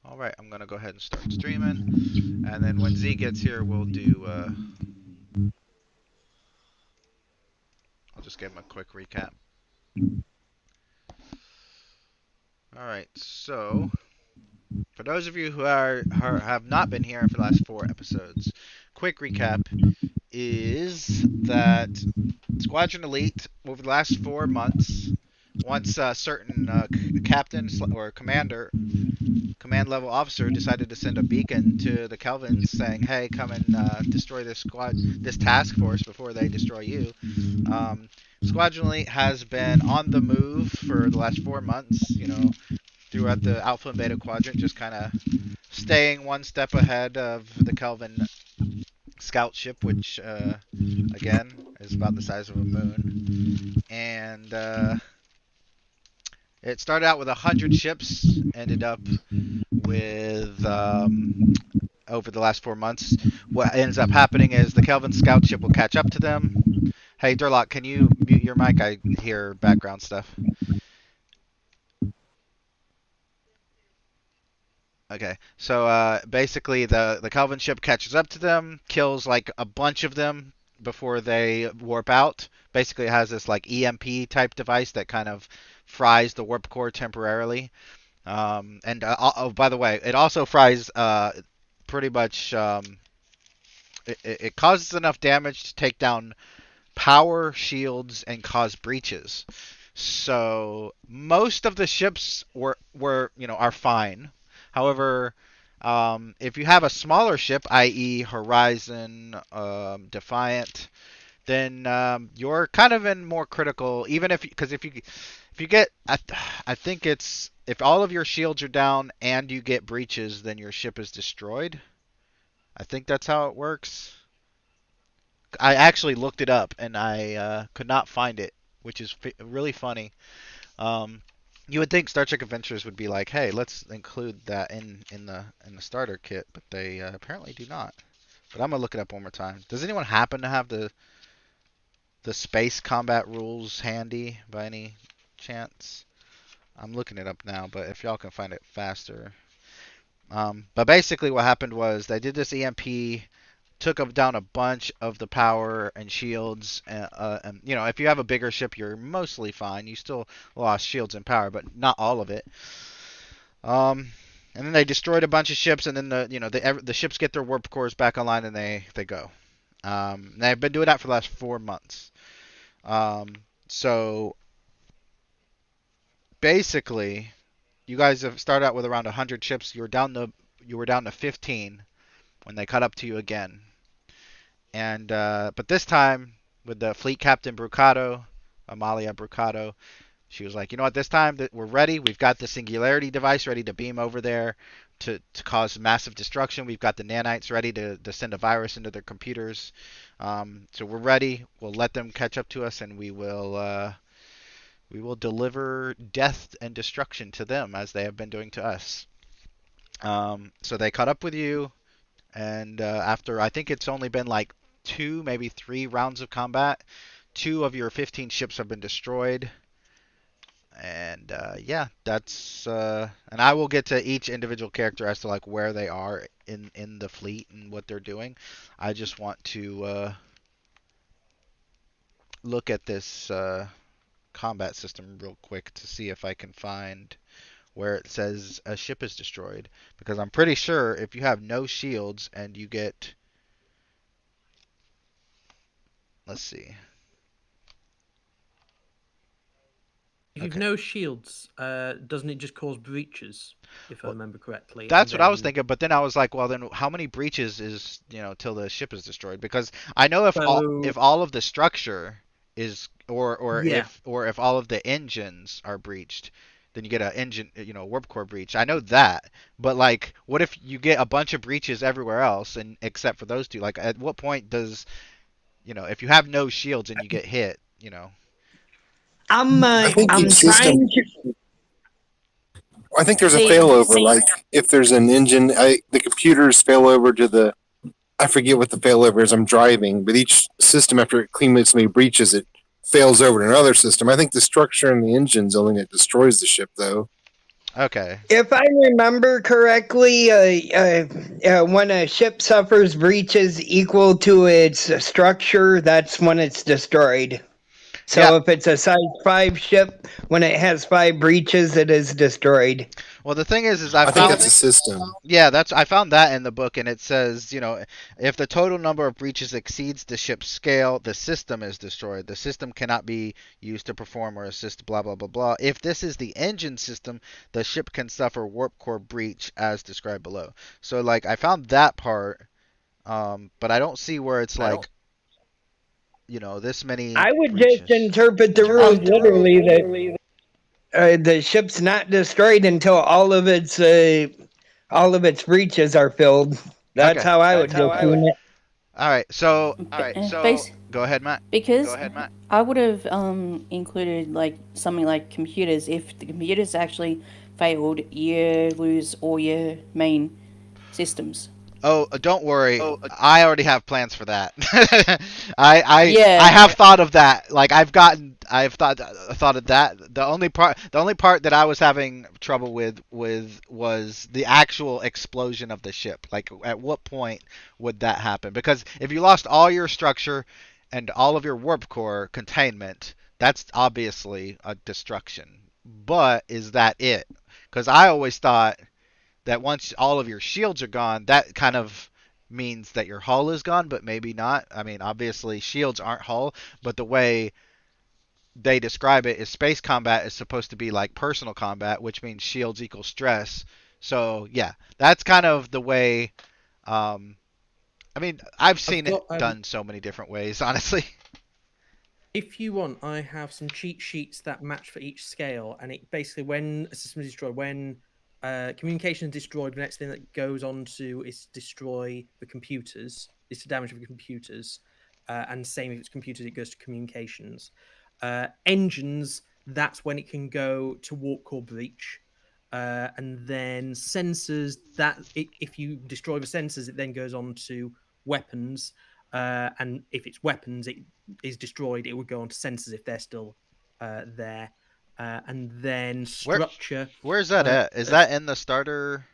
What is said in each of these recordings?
All right, I'm gonna go ahead and start streaming, and then when Z gets here, we'll do. I'll just give him a quick recap. All right, so for those of you who have not been here for the last 4 episodes, quick recap is that Squadron Elite over the last 4 months, once a certain captain or commander command level officer decided to send a beacon to the Kelvins saying, "Hey, come and destroy this task force before they destroy you." Um, Squadron Elite has been on the move for the last 4 months. Throughout the Alpha and Beta quadrant, just kind of staying one step ahead of the Kelvin scout ship, which again is about the size of a moon, and it started out with 100 ships, ended up with over the last 4 months. What ends up happening is the Kelvin scout ship will catch up to them. Hey, Durlock, can you mute your mic? I hear background stuff. Okay, so basically the Kelvin ship catches up to them, kills like a bunch of them before they warp out. Basically, it has this like EMP type device that kind of fries the warp core temporarily. And oh, by the way, it also fries pretty much. It causes enough damage to take down power shields and cause breaches. So most of the ships were are fine. However, if you have a smaller ship, i.e., Horizon, Defiant, then you're kind of in more critical. Even because if you get, I think it's if all of your shields are down and you get breaches, then your ship is destroyed. I think that's how it works. I actually looked it up and I could not find it, which is really funny. Um, you would think Star Trek Adventures would be like, "Hey, let's include that in the starter kit," but they apparently do not. But I'm gonna look it up one more time. Does anyone happen to have the space combat rules handy by any chance? I'm looking it up now, but if y'all can find it faster. But basically, what happened was they did this EMP, took down a bunch of the power and shields. And if you have a bigger ship, you're mostly fine. You still lost shields and power, but not all of it. And then they destroyed a bunch of ships, and then the ships get their warp cores back online, and they go. They've been doing that for the last 4 months. So basically, you guys have started out with around 100 ships. You were down to 15 when they caught up to you again. And but this time with the fleet captain Brucato, Amalia Brucato, she was like, you know what, this time that we're ready. We've got the singularity device ready to beam over there to cause massive destruction. We've got the nanites ready to send a virus into their computers. So we're ready. We'll let them catch up to us, and we will deliver death and destruction to them as they have been doing to us. So they caught up with you, and after I think it's only been like 2, maybe 3 rounds of combat, 2 of your 15 ships have been destroyed. And yeah, that's and I will get to each individual character as to like where they are in the fleet and what they're doing. I just want to look at this combat system real quick to see if I can find where it says a ship is destroyed, because I'm pretty sure if you have no shields and you get, let's see. If you've Okay. no shields, doesn't it just cause breaches, if I Well, remember correctly? that's And what I was then, thinking, but then I was like, well, then how many breaches is till the ship is destroyed? Because I know so if all of the structure is or yeah, if all of the engines are breached, then you get a engine warp core breach. I know that, but like, what if you get a bunch of breaches everywhere else and except for those two? Like, at what point does if you have no shields and you get hit, I think I'm each system. trying to I think there's a see. failover. Like if there's an engine, the computers fail over to the. I forget what the failover is. I'm driving, but each system after it cleanly breaches it fails over to another system. I think the structure and the engine's only that destroys the ship, though. Okay. If I remember correctly, when a ship suffers breaches equal to its structure, that's when it's destroyed. Yeah. So if it's a size 5 ship, when it has 5 breaches, it is destroyed. Well, the thing is I I think found that's a system. yeah, that's I found that in the book, and it says, if the total number of breaches exceeds the ship's scale, the system is destroyed. The system cannot be used to perform or assist blah blah blah blah. If this is the engine system, the ship can suffer warp core breach as described below. So like I found that part, but I don't see where it's like, this many I would just breaches. interpret the rules literally that the ship's not destroyed until all of its breaches are filled. That's Okay. how I would just mean it. All right. So Base, go ahead, Matt. because I would have included like something like computers. If the computers actually failed, you lose all your main systems. Oh, don't worry. I already have plans for that. I Yeah, have thought of that. Like I've thought of that. The only part that I was having trouble with was the actual explosion of the ship. Like at what point would that happen? Because if you lost all your structure and all of your warp core containment, that's obviously a destruction. But is that it? Because I always thought that once all of your shields are gone, that kind of means that your hull is gone, but maybe not. I mean, obviously, shields aren't hull, but the way they describe it is space combat is supposed to be like personal combat, which means shields equal stress. So, yeah, that's kind of the way. Um, I mean, I've I've seen it got done so many different ways, honestly. if you want, I have some cheat sheets that match for each scale, and it basically when a system is destroyed, when communication is destroyed, the next thing that goes on to is destroy the computers, is to damage the computers, and same if it's computers, it goes to communications. Engines, that's when it can go to warp core breach. And then sensors, if you destroy the sensors, it then goes on to weapons. And if it's weapons, it is destroyed, it would go on to sensors if they're still there. And then Where structure. where's that at? Is that in the starter?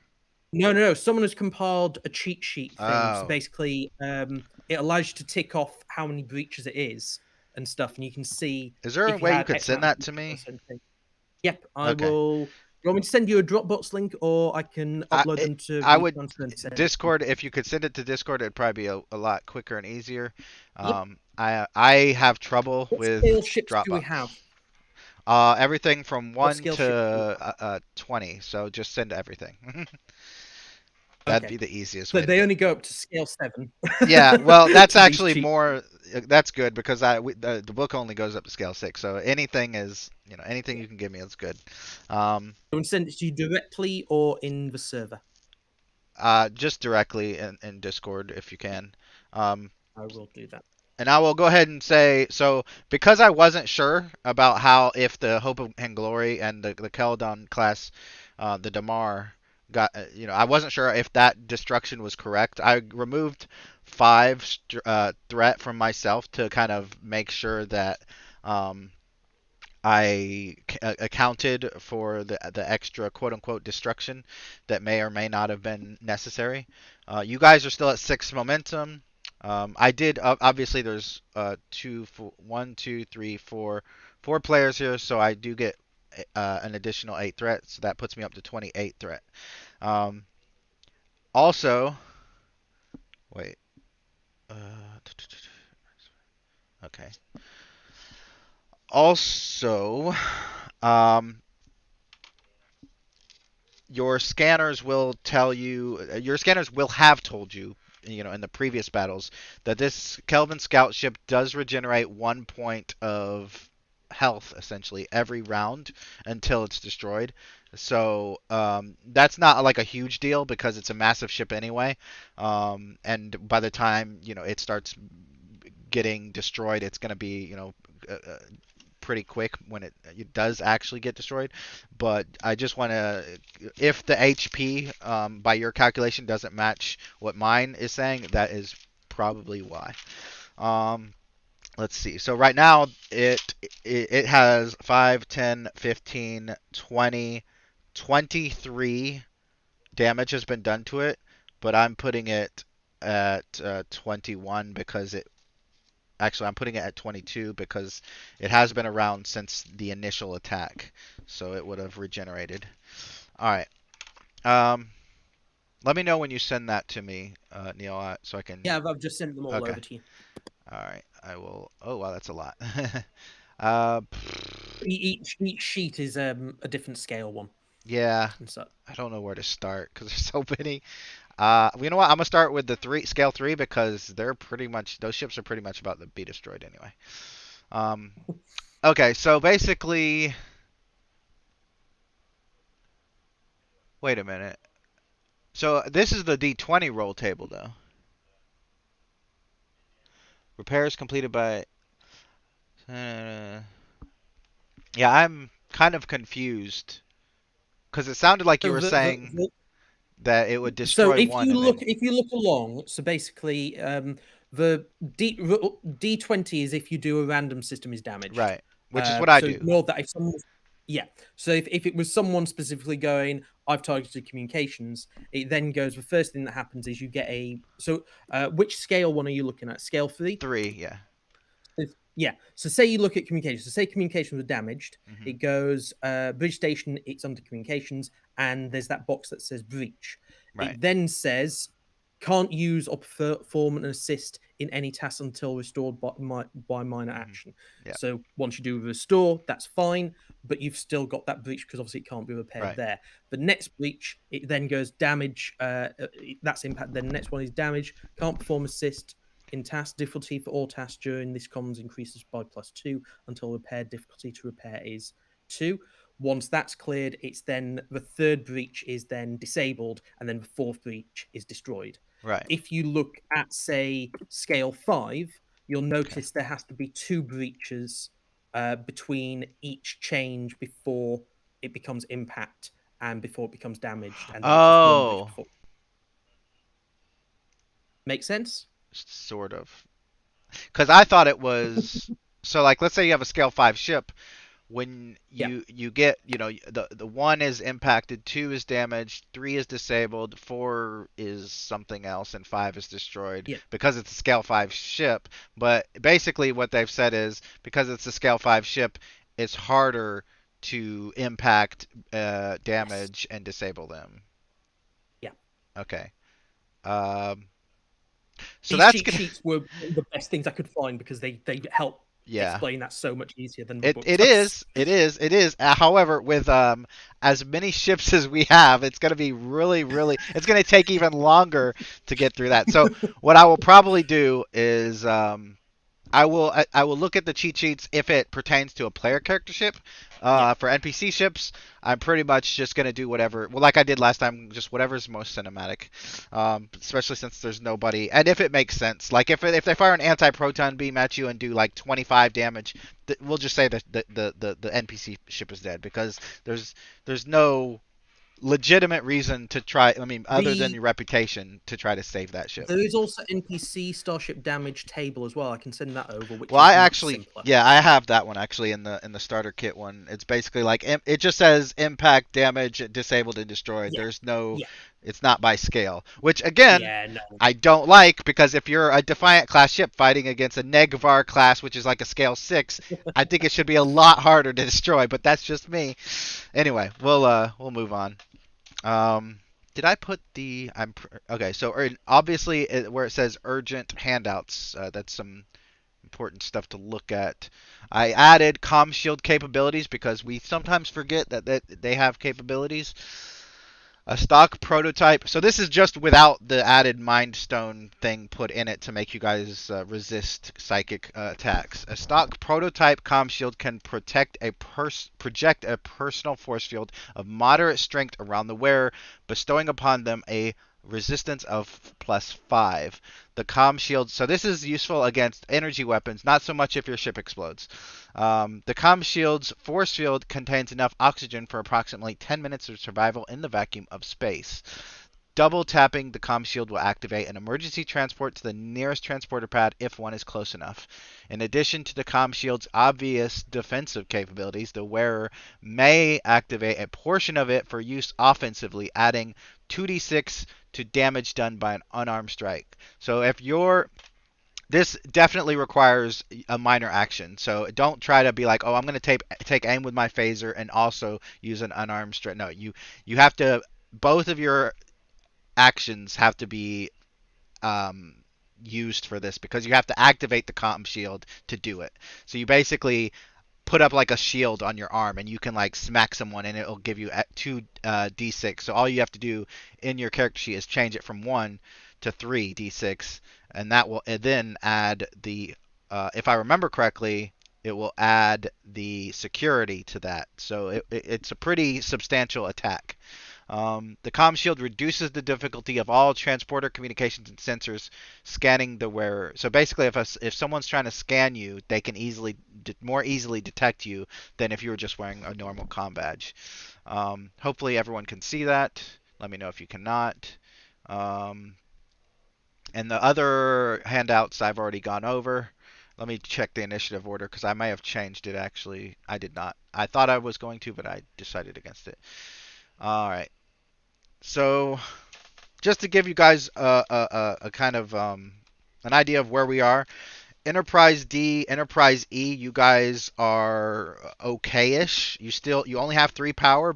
No. Someone has compiled a cheat sheet thing. So Oh, basically, it allows you to tick off how many breaches it is and stuff, and you can see is there a if you way you had could X send amount of that to breaches on a me? certain thing. Yep, I Okay. will. You want me to send you a Dropbox link, or I can I, upload it, them to I would WeTransfer and send it to you? Discord. If you could send it to Discord, it'd probably be a lot quicker and easier. Yep. I have trouble What with scale ships do we Dropbox. have? Everything from What 1 scale ships do we have? to 20. So just send everything. That'd Okay. be the easiest So way to they do only it. go up to scale 7. Yeah, well, that's to these actually cheat. more. That's good because the book only goes up to scale 6. So anything is, anything you can give me is good. I will send it to you directly or in the server. Just directly in Discord if you can. I will do that. And I will go ahead and say, so because I wasn't sure about how if the Hope and Glory and the Keldon class, the Damar got, I wasn't sure if that destruction was correct. I removed 5 threat from myself to kind of make sure that um, I accounted for the extra quote unquote destruction that may or may not have been necessary. You guys are still at 6 momentum. I did obviously there's 1, 2, 3, 4 players here, so I do get an additional 8 threats. So that puts me up to 28 threat. Um, also, wait. Okay. Also, um, your scanners will tell you, your scanners will have told you, in the previous battles, that this Kelvin scout ship does regenerate 1 point of health essentially every round until it's destroyed. So that's not like a huge deal because it's a massive ship anyway. And by the time it starts getting destroyed, it's going to be pretty quick when it does actually get destroyed. But I just want to, if the HP by your calculation doesn't match what mine is saying, that is probably why. Um, let's see. So right now it has 5, 10, 15, 20, 23 damage has been done to it, but I'm putting it at 21 because it. Actually, I'm putting it at 22 because it has been around since the initial attack, so it would have regenerated. All right. Let me know when you send that to me, Neil, so I can. Yeah, I've just sent them all Okay. over to you. All right. I will. Oh wow, that's a lot. Each sheet is a different scale one. Yeah. And so I don't know where to start because there's so many. You know what? I'm gonna start with the scale 3 because they're pretty much those ships are pretty much about to be destroyed anyway. Okay, so basically, wait a minute. So this is the D20 roll table though. Repairs completed by. Yeah, I'm kind of confused because it sounded like you were saying that it would so destroy if one you and look then. if you look along, so basically the D20 is if you do a random system is damaged. Right, which is what I So do. ignore that if someone. Yeah. So if it was someone specifically going, I've targeted communications, it then goes. The first thing that happens is you get a. So which scale one are you looking at? Scale 3? 3, yeah. Yeah. So say you look at communications. So say communications were damaged. Mhm. It goes bridge station. It's under communications, and there's that box that says breach. Right. It then says can't use or perform an assist in any task until restored by minor action. Yeah. So once you do restore, that's fine, but you've still got that breach because obviously it can't be repaired Right. there. The next breach, it then goes damage. That's impact. Then the next one is damage. Can't perform assist in task. Difficulty for all tasks during this comms increases by +2 until repair difficulty to repair is 2. Once that's cleared, it's then the third breach is then disabled, and then the fourth breach is destroyed. Right. If you look at, say, scale 5, you'll notice there has to be 2 breaches between each change before it becomes impact and before it becomes damaged. And then it's just one breach before. Make sense? Sort of. Because I thought it was so. Like, let's say you have a scale 5 ship. When you get, the 1 is impacted, 2 is damaged, 3 is disabled, 4 is something else, and 5 is destroyed because it's a scale 5 ship. But basically what they've said is because it's a scale 5 ship, it's harder to impact, damage, and disable them. Yeah. Okay. So these that's cheat sheets were the best things I could find because they help explain that so much easier than the book does. It is. However, with as many ships as we have, it's going to be really, it's going to take even longer to get through that. So what I will probably do is I will look at the cheat sheets if it pertains to a player character ship. For NPC ships, I'm pretty much just gonna do whatever. Well, like I did last time, just whatever's most cinematic. Especially since there's nobody, and if it makes sense. Like if they fire an anti-proton beam at you and do like 25 damage, we'll just say that the NPC ship is dead because there's no legitimate reason to try. I mean, other than your reputation, to try to save that ship. There is also NPC starship damage table as well. I can send that over. Which well, is I actually, simpler. yeah, I have that one actually in the starter kit one. It's basically like it just says impact, damage, disabled, and destroyed. There's no, it's not by scale. Which again, I don't like because if you're a Defiant class ship fighting against a Negvar class, which is like a scale 6, I think it should be a lot harder to destroy. But that's just me. Anyway, we'll move on. Did I put the? Okay. So obviously, where it says urgent handouts, that's some important stuff to look at. I added comm shield capabilities because we sometimes forget that they have capabilities. A stock prototype. So this is just without the added Mind Stone thing put in it to make you guys resist psychic attacks. A stock prototype comm shield can project a personal force field of moderate strength around the wearer, bestowing upon them a resistance of +5. The comm shield. So this is useful against energy weapons, not so much if your ship explodes. The comm shield's force field contains enough oxygen for approximately 10 minutes of survival in the vacuum of space. Double tapping the comm shield will activate an emergency transport to the nearest transporter pad if one is close enough. In addition to the comm shield's obvious defensive capabilities, the wearer may activate a portion of it for use offensively, adding 2d6 to damage done by an unarmed strike. So if you're this definitely requires a minor action. So don't try to be like, oh, I'm going to take aim with my phaser and also use an unarmed strike. No, you have to, both of your actions have to be um, used for this because you have to activate the comm shield to do it. So you basically put up like a shield on your arm and you can like smack someone and it'll give you 2d6. So all you have to do in your character sheet is change it from 1 to 3d6, and that will then add the if I remember correctly, it will add the security to that. So it's a pretty substantial attack. The comm shield reduces the difficulty of all transporter communications and sensors scanning the wearer. So basically, if someone's trying to scan you, they can more easily detect you than if you were just wearing a normal comm badge. Hopefully, everyone can see that. Let me know if you cannot. And the other handouts I've already gone over. Let me check the initiative order because I may have changed it actually. I did not. I thought I was going to, but I decided against it. All right. So just to give you guys a kind of an idea of where we are, Enterprise D, Enterprise E, you guys are okay-ish. You only have 3 power,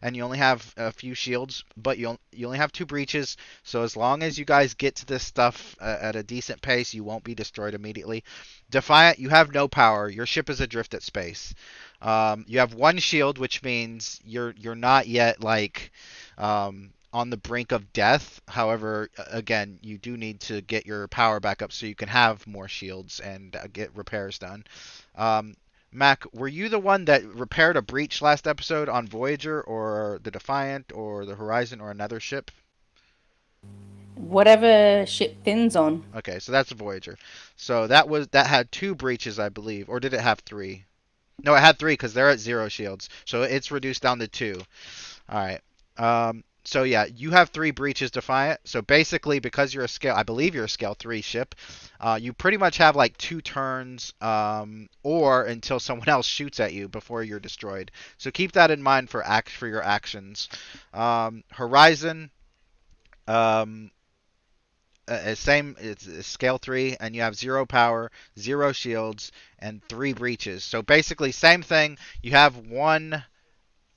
and you only have a few shields, but you only have 2 breaches. So as long as you guys get to this stuff at a decent pace, you won't be destroyed immediately. Defiant, you have no power. Your ship is adrift at space. You have 1 shield, which means you're not yet like on the brink of death. However, again, you do need to get your power back up so you can have more shields and get repairs done. Mac, were you the one that repaired a breach last episode on Voyager or the Defiant or the Horizon or another ship? Whatever ship Finn's on. Okay, so that's a Voyager. So that had 2 breaches, I believe, or did it have 3? No, it had 3 because they're at 0 shields, so it's reduced down to 2. All right. So yeah, you have 3 breaches, Defiant. So basically, because you're I believe you're a scale 3 ship, you pretty much have like 2 turns, or until someone else shoots at you before you're destroyed. So keep that in mind for your actions. Horizon, same. It's scale 3, and you have 0 power, 0 shields, and 3 breaches. So basically, same thing. You have 1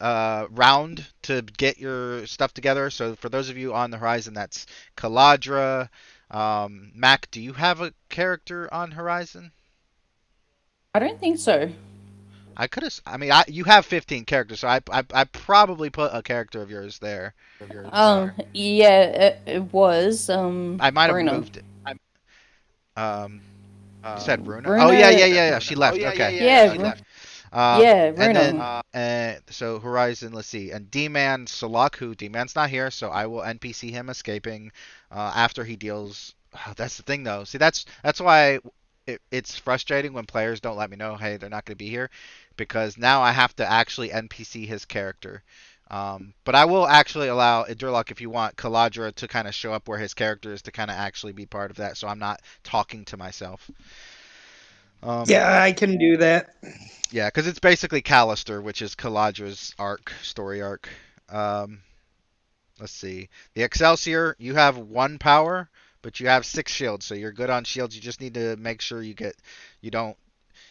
round to get your stuff together. So for those of you on the Horizon, that's Caladra. Mac, do you have a character on Horizon? I don't think so. I could have. I mean, you have 15 characters, so I probably put a character of yours there. Yeah, it was. I might have Bruno. moved it. You said Runa? Bruno. Oh yeah. She left. Okay. Yeah, She left. yeah, And Bruno. then, so Horizon, let's see. And D-Man Salak, who D-Man's not here, so I will NPC him escaping after he deals. Oh, that's the thing, though. See, that's why it's frustrating when players don't let me know, hey, they're not going to be here, because now I have to actually NPC his character. But I will actually allow Durlock, if you want, Caladra to kind of show up where his character is to kind of actually be part of that, so I'm not talking to myself. Yeah, I can do that. Yeah, because it's basically Callister, which is Caladra's story arc. Let's see. The Excelsior, you have 1 power, but you have 6 shields, so you're good on shields. You just need to make sure you don't.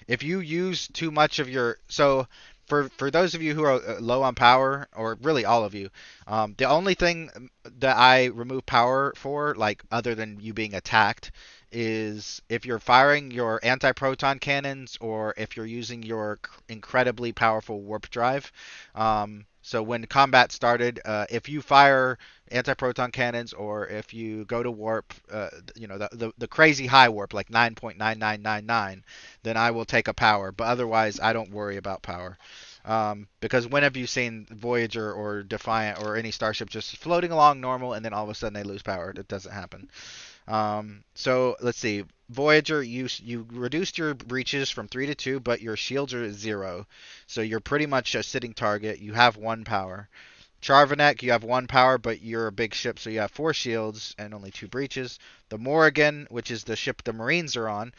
If you use too much of your, so for those of you who are low on power, or really all of you, the only thing that I remove power for, like other than you being attacked, is if you're firing your anti-proton cannons or if you're using your incredibly powerful warp drive. So when combat started, if you fire anti-proton cannons or if you go to warp, the crazy high warp, like 9.9999, then I will take a power. But otherwise, I don't worry about power. Because when have you seen Voyager or Defiant or any starship just floating along normal and then all of a sudden they lose power? It doesn't happen. So let's see. Voyager, you reduced your breaches from 3 to 2, but your shields are 0. So you're pretty much a sitting target. You have 1 power. Charvanek, you have 1 power, but you're a big ship, so you have 4 shields and only 2 breaches. The Morrigan, which is the ship the Marines are on,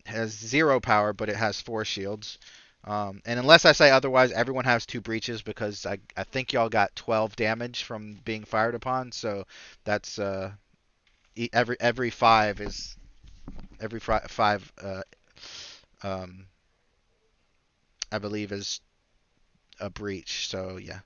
has 0 power, but it has 4 shields. And unless I say otherwise, everyone has 2 breaches because I think y'all got 12 damage from being fired upon. So that's every 5 is five. Um, I believe is a breach. So yeah.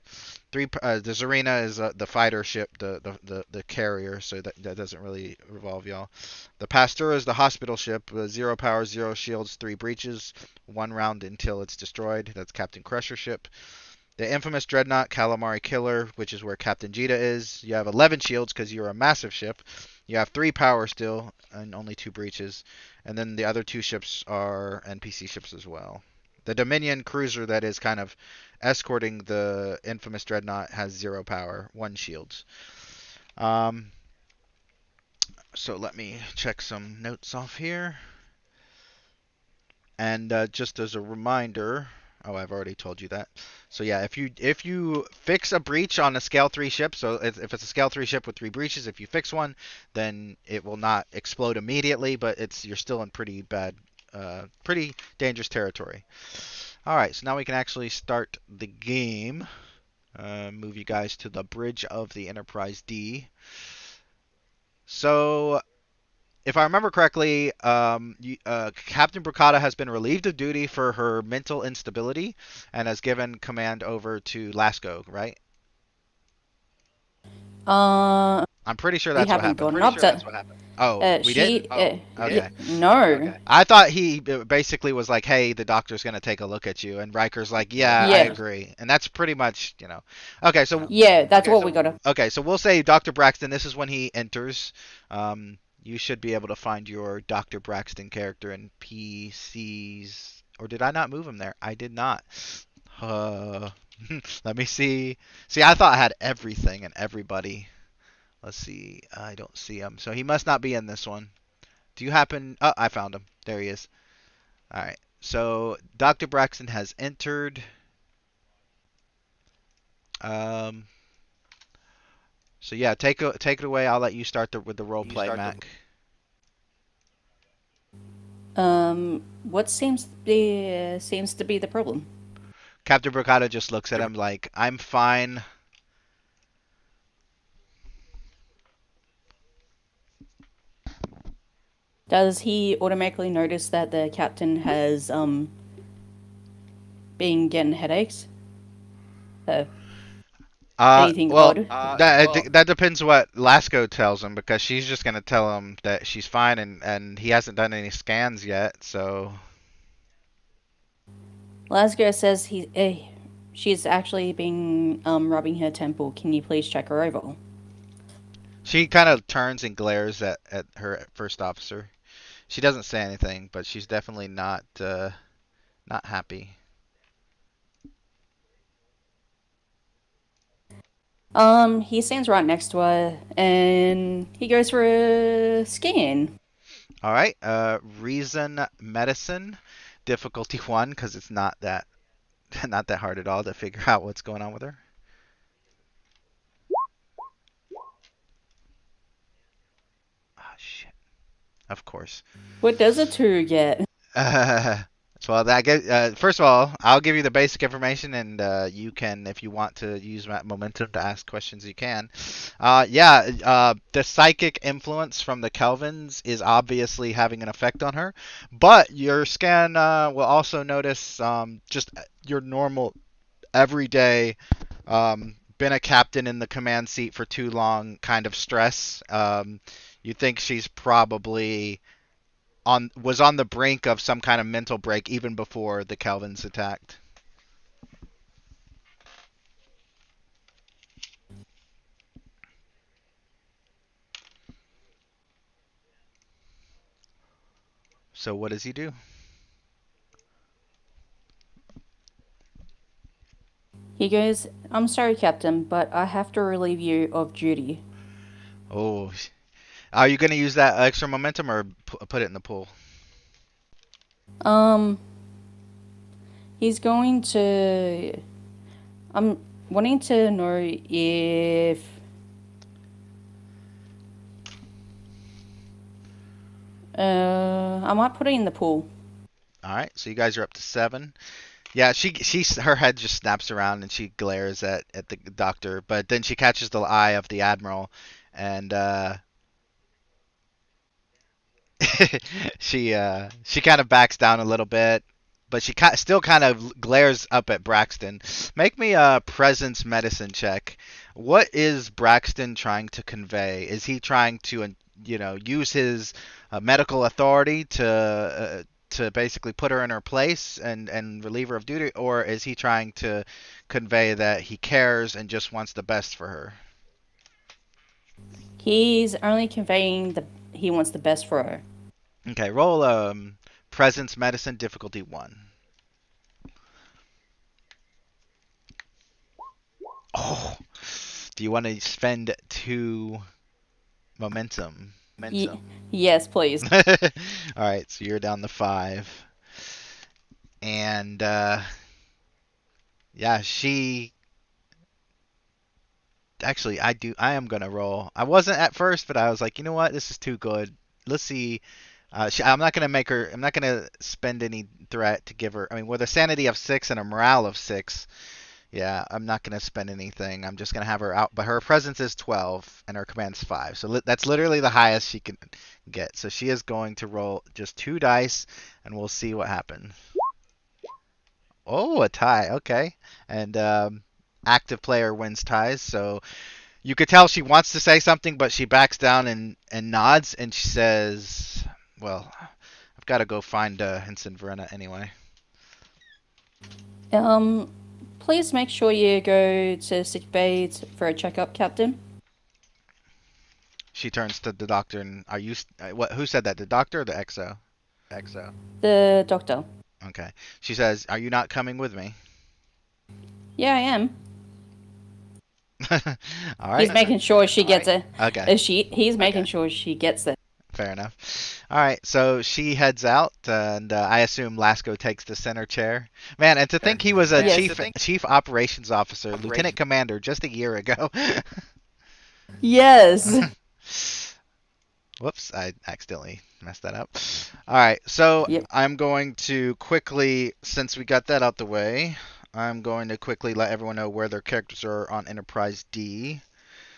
The Zarina is the fighter ship, the carrier, so that doesn't really revolve y'all. The Pasteur is the hospital ship, 0 power, 0 shields, 3 breaches, 1 round until it's destroyed. That's Captain Crusher ship. The infamous Dreadnought, Calamari Killer, which is where Captain Jita is. You have 11 shields because you're a massive ship. You have 3 power still and only 2 breaches. And then the other 2 ships are NPC ships as well. The Dominion cruiser that is kind of escorting the infamous Dreadnought has 0 power, 1 shields. So let me check some notes off here. And just as a reminder, oh, I've already told you that. So yeah, if you fix a breach on a scale 3 ship, so if it's a scale 3 ship with 3 breaches, if you fix one, then it will not explode immediately, but you're still in pretty dangerous territory. All right, so now we can actually start the game. Move you guys to the bridge of the Enterprise D. So if I remember correctly, Captain Bracada has been relieved of duty for her mental instability and has given command over to Lasco, right? I'm pretty sure We that's what haven't happened. gotten up to. Oh, we didn't? Yeah, Okay. no. I thought he basically was like, hey, the doctor's going to take a look at you. And Riker's like, yeah, I Yeah. agree. And that's pretty much, Okay, so Yeah, that's what we gotta. okay, so we'll say Dr. Braxton, this is when he enters. You should be able to find your Dr. Braxton character in PCs. Or did I not move him there? I did not. Let me see. See, I thought I had everything and everybody. Let's see. I don't see him. So he must not be in this one. Do you happen... Oh, I found him. There he is. All right. So Dr. Braxton has entered. So yeah, take it away. I'll let you start with the role play, Mac. What seems to be the problem? Captain Bracada just looks at him like, I'm fine. Does he automatically notice that the captain has been getting headaches? Anything well, odd? that depends what Lasco tells him because she's just gonna tell him that she's fine and he hasn't done any scans yet. So Lasgo says she's actually been rubbing her temple. Can you please check her over? she kind of turns and glares at her first officer. She doesn't say anything, but she's definitely not happy. He stands right next to her and he goes for a scan. All right. Reason medicine, difficulty 1 because it's not that hard at all to figure out what's going on with her. Oh shit. Of course. What does a 2 get? Well, first of all, I'll give you the basic information, and you can, if you want to use momentum to ask questions, you can. The psychic influence from the Kelvins is obviously having an effect on her, but your scan will also notice just your normal, everyday, been a captain in the command seat for too long kind of stress. You think she's probably was on the brink of some kind of mental break even before the Kelvins attacked. So what does he do? He goes, I'm sorry, Captain, but I have to relieve you of duty. Oh, are you going to use that extra momentum or put it in the pool? He's going to... wanting to know if I might put it in the pool. All right, so you guys are up to 7. Yeah, her head just snaps around and she glares at the doctor, but then she catches the eye of the admiral, and she kind of backs down a little bit, but she still kind of glares up at Braxton. Make me a presence medicine check. What is Braxton trying to convey? Is he trying to, use his medical authority to basically put her in her place and relieve her of duty, or is he trying to convey that he cares and just wants the best for her? He's only conveying he wants the best for her. Okay, roll presence medicine difficulty 1. Oh, do you want to spend 2 momentum? Yes, please. All right, so you're down to 5. And yeah, she actually I am gonna roll. I wasn't at first, but I was like, you know what, this is too good. Let's see. I'm not gonna spend any threat to give her. I mean, with a sanity of 6 and a morale of 6, yeah, I'm not gonna spend anything. I'm just gonna have her out. But her presence is 12 and her command's 5, so that's literally the highest she can get. So she is going to roll just 2 dice, and we'll see what happens. Oh, a tie. Okay, and active player wins ties. So you could tell she wants to say something, but she backs down and nods, and she says, "Well, I've got to go find Ensign Verena anyway." Please make sure you go to sick bay for a checkup, Captain. She turns to the doctor and, "Are you? Who said that? The doctor or the XO?" The doctor. Okay. She says, "Are you not coming with me?" Yeah, I am. All right. He's making sure she gets it. Okay. He's making sure she gets it. Fair enough. All right, so she heads out, and I assume Lasco takes the center chair. Man, and to think he was a chief operations officer, lieutenant commander just a year ago. Yes. Whoops, I accidentally messed that up. All right, so Yep. I'm going to quickly, since we got that out the way, I'm going to quickly let everyone know where their characters are on Enterprise D.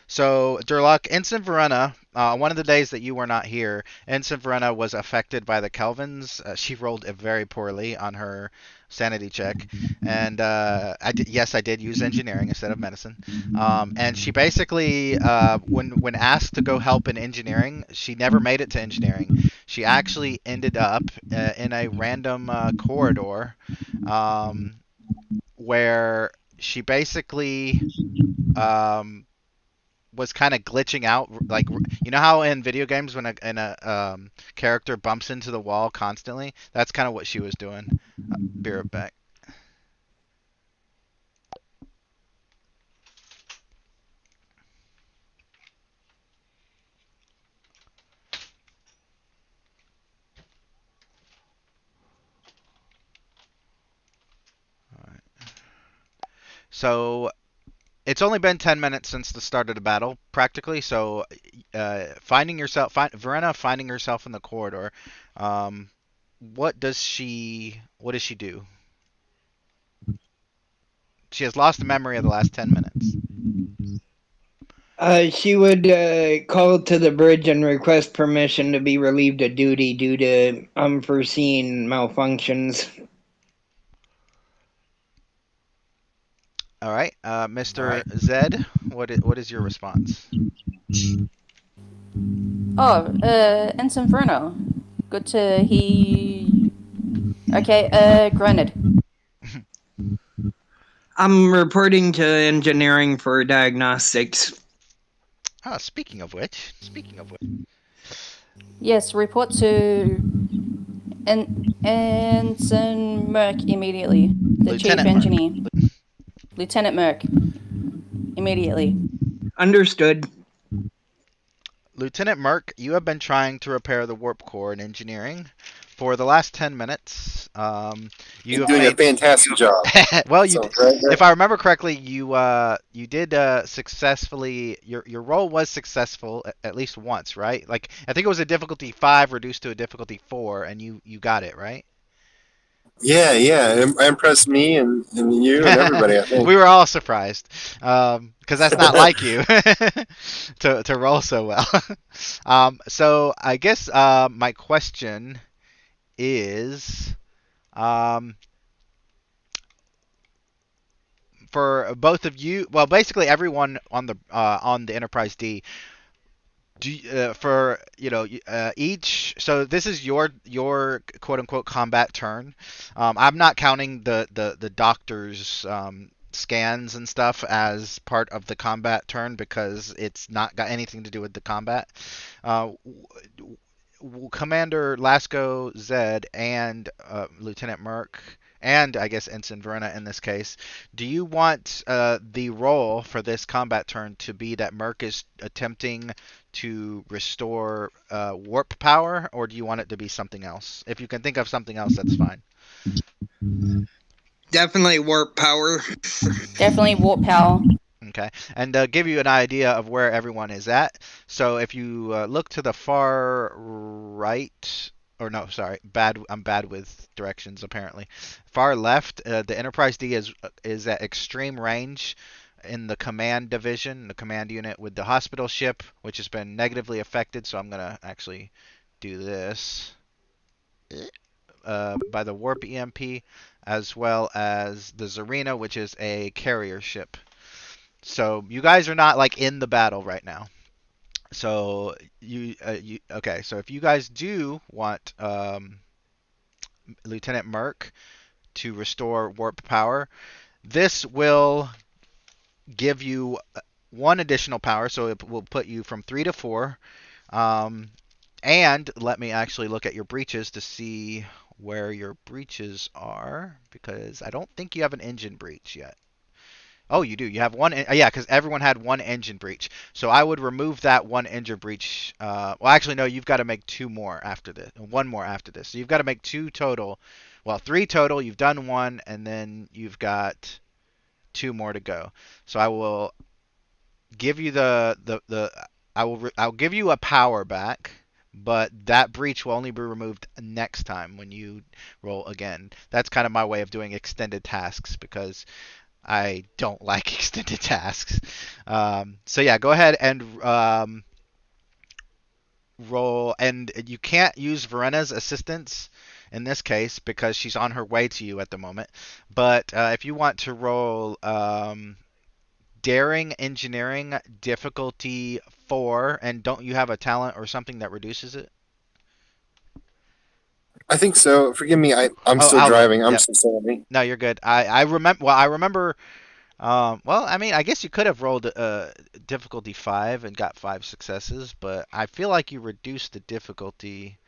So, Durlock, Ensign Verena, one of the days that you were not here, Ensign Verena was affected by the Kelvins. She rolled very poorly on her sanity check. And I did use engineering instead of medicine. And she basically, when asked to go help in engineering, she never made it to engineering. She actually ended up in a random corridor where she basically was kind of glitching out, like, you know how in video games when a character bumps into the wall constantly? That's kind of what she was doing. Be right back. All right. So it's only been 10 minutes since the start of the battle, practically. So, Verena finding herself in the corridor. What does she do? She has lost the memory of the last 10 minutes. She would call to the bridge and request permission to be relieved of duty due to unforeseen malfunctions. All right, Mr. Zed, what is your response? Oh, Ensign Verena. Good to he. Okay, granted. I'm reporting to engineering for diagnostics. Speaking of which. Yes, report to Ensign Merck immediately. The Lieutenant chief Merck. engineer. Lieutenant Merck. Immediately. Understood. Lieutenant Merck, you have been trying to repair the warp core in engineering for the last 10 minutes. You You're have doing a made fantastic job. well, So, right there. if I remember correctly, you did successfully your role was successful at least once, right? Like I think it was a difficulty 5 reduced to a difficulty 4, and you got it, right? Yeah, it impressed me and you and everybody, I think. We were all surprised because that's not like you to roll so well. So I guess my question is um, for both of you. Well, basically everyone on the Enterprise D. For each, so this is your quote unquote combat turn. I'm not counting the doctor's scans and stuff as part of the combat turn because it's not got anything to do with the combat. Uh, Commander Lasco Zed and Lieutenant Merck and I guess Ensign Verena in this case, do you want the role for this combat turn to be that Merck is attempting to restore warp power, or do you want it to be something else? If you can think of something else, that's fine. Definitely warp power. Definitely warp power. Okay, and give you an idea of where everyone is at. So if you look to the far right, or no, sorry, bad. I'm bad with directions apparently. Far left, the Enterprise D is at extreme range in the command division, the command unit with the hospital ship, which has been negatively affected. So I'm gonna actually do this by the warp EMP, as well as the Zarina, which is a carrier ship. So you guys are not like in the battle right now. So you okay? So if you guys do want Lieutenant Merck to restore warp power, this will give you one additional power. So it will put you from 3 to 4. And let me actually look at your breaches to see where your breaches are, because I don't think you have an engine breach yet. Oh, you do. You have one. Yeah, because everyone had one engine breach. So I would remove that one engine breach. Well, actually, no. You've got to make 2 more after this. One more after this. So you've got to make 2 total. Well, 3 total. You've done 1, and then you've got 2 more to go. So I will give you I'll give you a power back, but that breach will only be removed next time when you roll again. That's kind of my way of doing extended tasks because I don't like extended tasks. So yeah, go ahead and roll. And you can't use Verena's assistance in this case because she's on her way to you at the moment. But if you want to roll Daring Engineering difficulty 4, and don't you have a talent or something that reduces it? I think so. Forgive me, I'm Oh, still Outlook. driving. I'm Yep. so sorry. No, you're good. I remember. Well, I remember. Well, I mean, I guess you could have rolled difficulty 5 and got 5 successes, but I feel like you reduced the difficulty.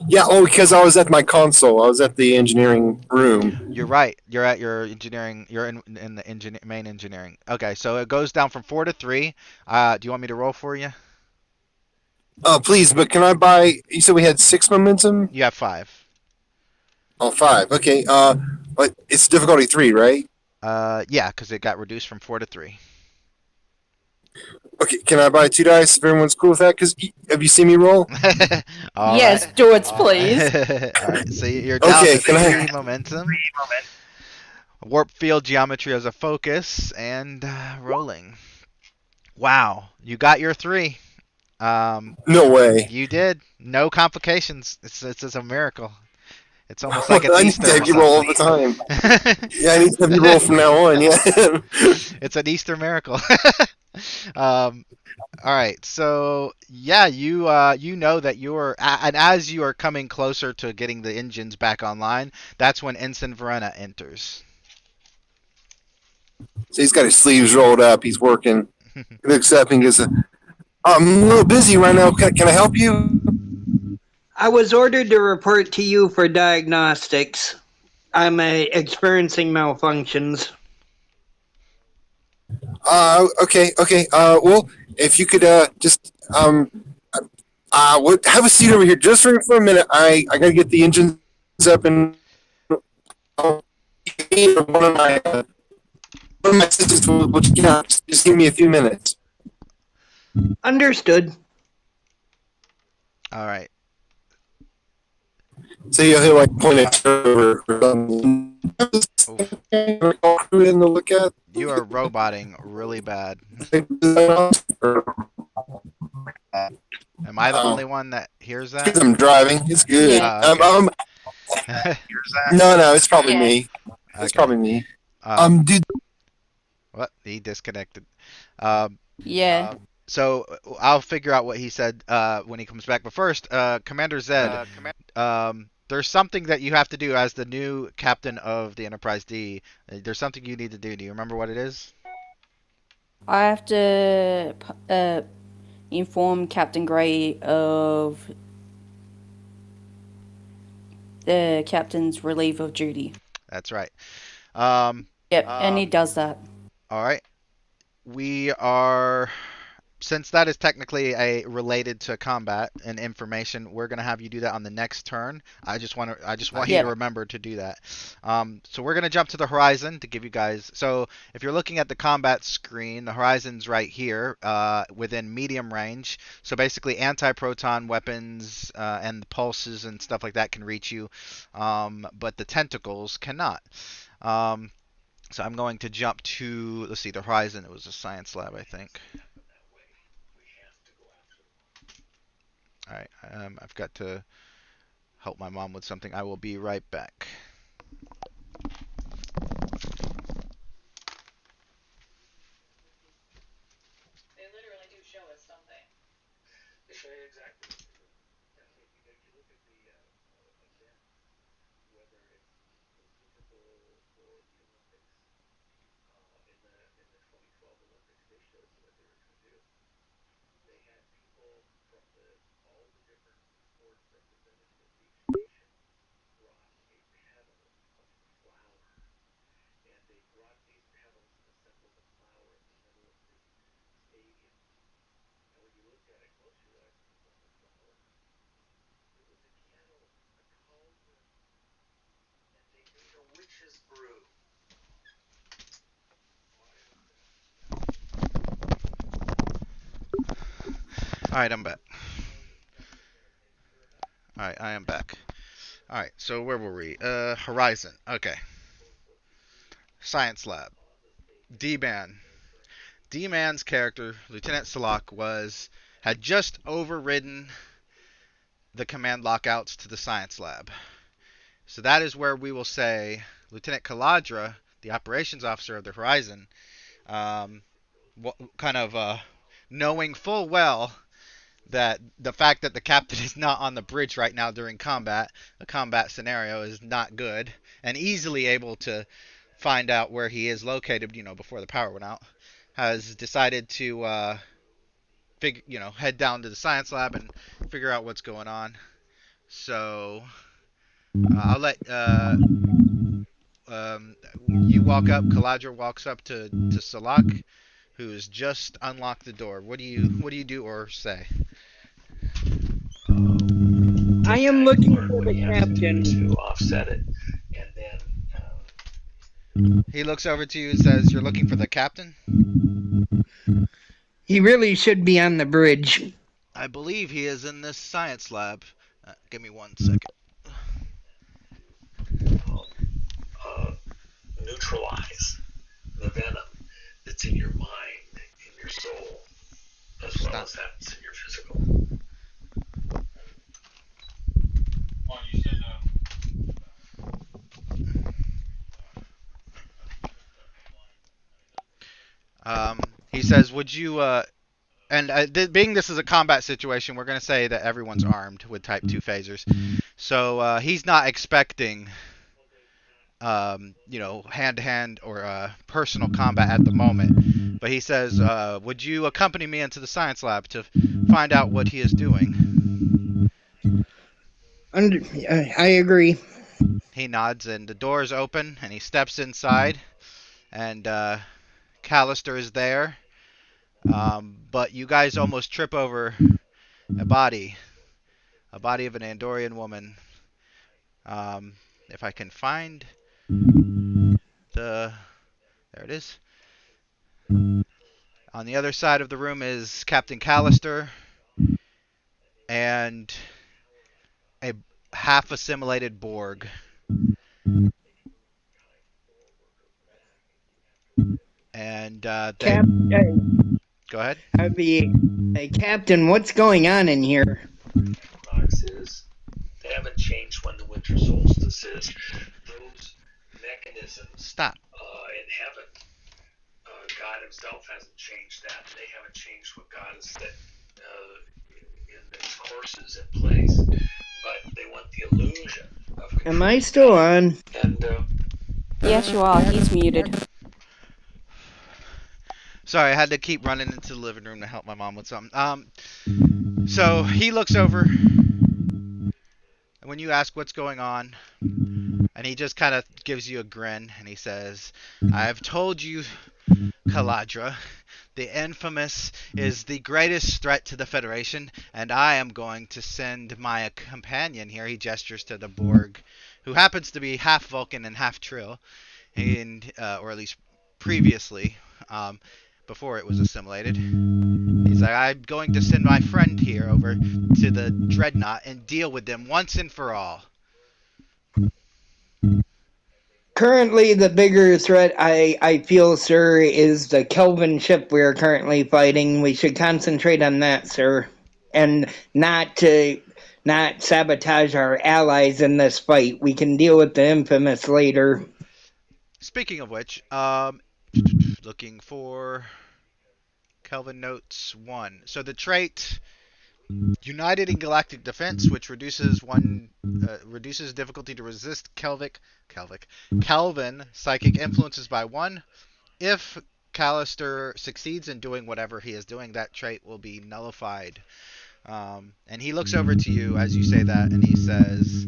Yeah, because I was at my console. I was at the engineering room. You're right. You're at your engineering. You're in the main engineering. Okay, so it goes down from 4 to 3. Do you want me to roll for you? Oh, please, but can I buy? You said we had 6 momentum. You have 5. Oh, 5. Okay. But it's difficulty 3, right? Yeah, because it got reduced from 4 to 3. Okay. Can I buy 2 dice if everyone's cool with that? Because have you seen me roll? All Yes, right. do it, please. All right, so you're down Okay. to Can 3 I? momentum. Warp field geometry as a focus and rolling. Wow, you got your 3. No way. You did. No complications. It's a miracle. It's almost like it's I need Easter to or have you roll all the something. time. Yeah, I need to have you roll from now on. Yeah. It's an Easter miracle. All right, so yeah, you know that you're and as you are coming closer to getting the engines back online, that's when Ensign Verena enters. So he's got his sleeves rolled up. He's working. He looks up and goes, "I'm a little busy right now. Can I help you?" I was ordered to report to you for diagnostics. I'm experiencing malfunctions. Okay. Well, if you could just Um, what? Have a seat over here just for a minute. I gotta get the engines up and one of my assistants will check out. Just give me a few minutes. Understood. All right. So he'll like point it over or something. Oof. In the look at. You are roboting really bad. Am I the only one that hears that? I'm driving. It's good. Yeah. Okay. No, it's probably Yeah. me. It's Okay. probably me. Dude. What? He disconnected. Um, Yeah. so I'll figure out what he said when he comes back. But first, Commander Zed, there's something that you have to do as the new captain of the Enterprise D. There's something you need to do. Do you remember what it is? I have to inform Captain Gray of the captain's relief of duty. That's right. Yep, and he does that. All right. We are, since that is technically related to combat and information, we're gonna have you do that on the next turn. I just want you to remember to do that. So we're gonna jump to the horizon to give you guys. So if you're looking at the combat screen, the horizon's right here, within medium range. So basically, anti-proton weapons and the pulses and stuff like that can reach you, but the tentacles cannot. So I'm going to jump to, let's see, the horizon. It was a science lab, I think. All right, I've got to help my mom with something. I will be right back. They literally do show us, don't they? They show you exactly. If you look at the event, whether it's the Super Bowl or the Olympics, in the 2012 Olympics, they showed you what they were going to do. They had people from all the different sports represented with each nation brought a petal of flower, and they brought these petals and assembled the flower in the middle of the stadium. And when you looked at it close, you realized it wasn't a flower. It was a kettle, a cauldron, and they made a witch's brew. All right, I'm back. All right, I am back. All right, so where were we? Horizon. Okay. Science lab. D-Man. D-Man's character, Lieutenant Salak, had just overridden the command lockouts to the science lab. So that is where we will say Lieutenant Caladra, the operations officer of the Horizon, kind of knowing full well that the fact that the captain is not on the bridge right now during combat, the combat scenario is not good, and easily able to find out where he is located, before the power went out, has decided to head down to the science lab and figure out what's going on. So I'll let you walk up. Caladra walks up to Salak, who's just unlocked the door. What do you do or say? I am looking for the captain. To offset it, and then He looks over to you and says, "You're looking for the captain?" He really should be on the bridge. I believe he is in this science lab. Give me 1 second. neutralize the venom that's in your mind, in your soul, as well as that's in your physical. He says, "Would you?" Being this is a combat situation, we're going to say that everyone's armed with Type 2 phasers. So he's not expecting, hand-to-hand or personal combat at the moment. But he says, "Would you accompany me into the science lab to find out what he is doing?" I agree. He nods, and the door is open, and he steps inside, and Callister is there. but you guys almost trip over a body of an Andorian woman. If I can find the, there it is. On the other side of the room is Captain Callister and a half assimilated Borg. And Cap, go ahead. I'd be, Captain, what's going on in here? Fox is they haven't changed when the winter solstice is. Those mechanisms Stop. in heaven, God Himself hasn't changed that. They haven't changed what God has set in its courses in place. But they want the illusion of control. Am I still on? And Yes, you are. He's muted. Sorry, I had to keep running into the living room to help my mom with something. So he looks over, and when you ask what's going on, and he just kind of gives you a grin, and he says, "I've told you, Caladra, the infamous is the greatest threat to the Federation, and I am going to send my companion here." He gestures to the Borg, who happens to be half Vulcan and half Trill, and or at least previously, before it was assimilated. He's like, "I'm going to send my friend here over to the Dreadnought and deal with them once and for all." Currently, the bigger threat I feel, sir, is the Kelvin ship we are currently fighting. We should concentrate on that, sir, and not sabotage our allies in this fight. We can deal with the infamous later. Speaking of which, looking for Kelvin Notes 1. So the trait United in Galactic Defense, which reduces difficulty to resist Kelvin psychic influences by 1. If Callister succeeds in doing whatever he is doing, that trait will be nullified. And he looks over to you as you say that, and he says,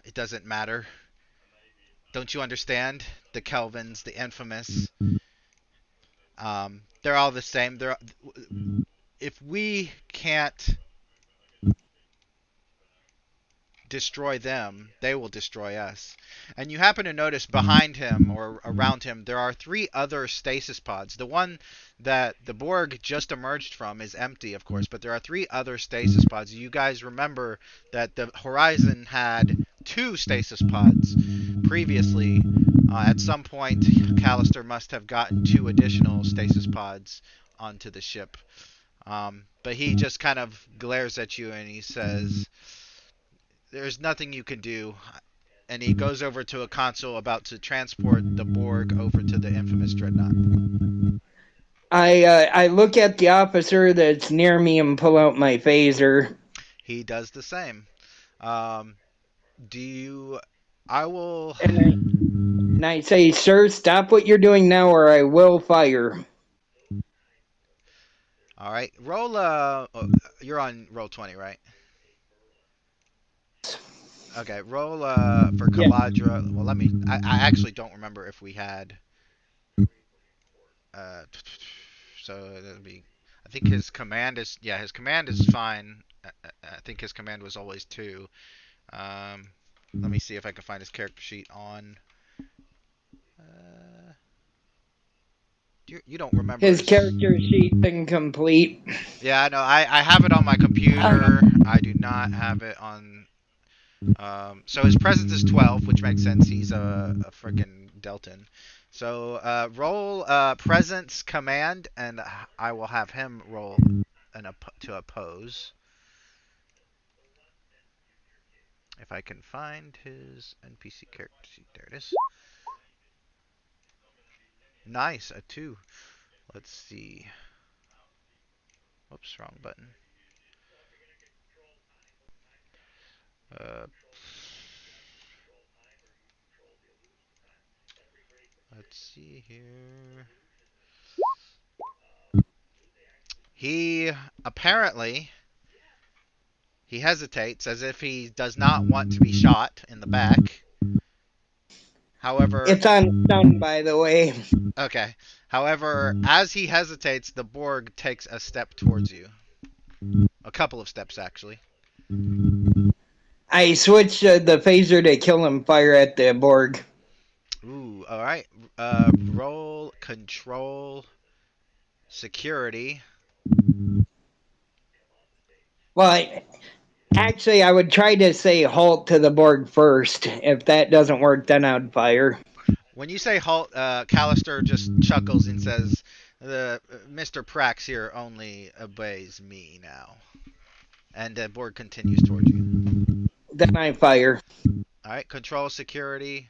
"It doesn't matter. Don't you understand? The Kelvins, the infamous, they're all the same. If we can't destroy them, they will destroy us." And you happen to notice behind him or around him, there are 3 other stasis pods. The one that the Borg just emerged from is empty, of course, but there are 3 other stasis pods. You guys remember that the Horizon had 2 stasis pods previously. At some point, Callister must have gotten 2 additional stasis pods onto the ship. But he just kind of glares at you and he says, "There's nothing you can do." And he goes over to a console about to transport the Borg over to the infamous Dreadnought. I look at the officer that's near me and pull out my phaser. He does the same. I will... And I say, "Sir, stop what you're doing now or I will fire." All right. Roll, you're on roll 20, right? Okay, roll for Caladra. Yeah. Well, I actually don't remember if we had... so it'll be... I think his command is... Yeah, his command is fine. I think his command was always 2. Let me see if I can find his character sheet on... you don't remember his character sheet's incomplete. Yeah, I know. I have it on my computer. I do not have it on... so his presence is 12, which makes sense. He's a freaking Deltan. So roll presence command, and I will have him roll to oppose. If I can find his NPC character sheet. There it is. Nice, a 2. Let's see. Whoops, wrong button. Let's see here. He apparently he hesitates as if he does not want to be shot in the back. However, it's on stun, by the way. Okay. However, as he hesitates, the Borg takes a step towards you. A couple of steps, actually. I switch the phaser to kill him fire at the Borg. Ooh, all right. Roll control security. Well, actually, I would try to say halt to the Borg first. If that doesn't work, then I'd fire. When you say halt, Callister just chuckles and says, "The Mr. Prax here only obeys me now." And the Borg continues towards you. Then I fire. All right, control security.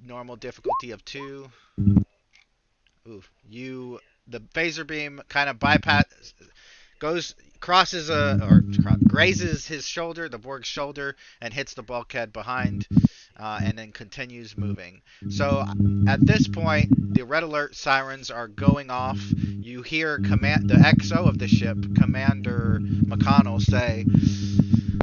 Normal difficulty of 2. Ooh, the phaser beam kind of crosses or grazes his shoulder, the Borg's shoulder, and hits the bulkhead behind, and then continues moving. So at this point, the red alert sirens are going off. You hear the XO of the ship, Commander McConnell, say,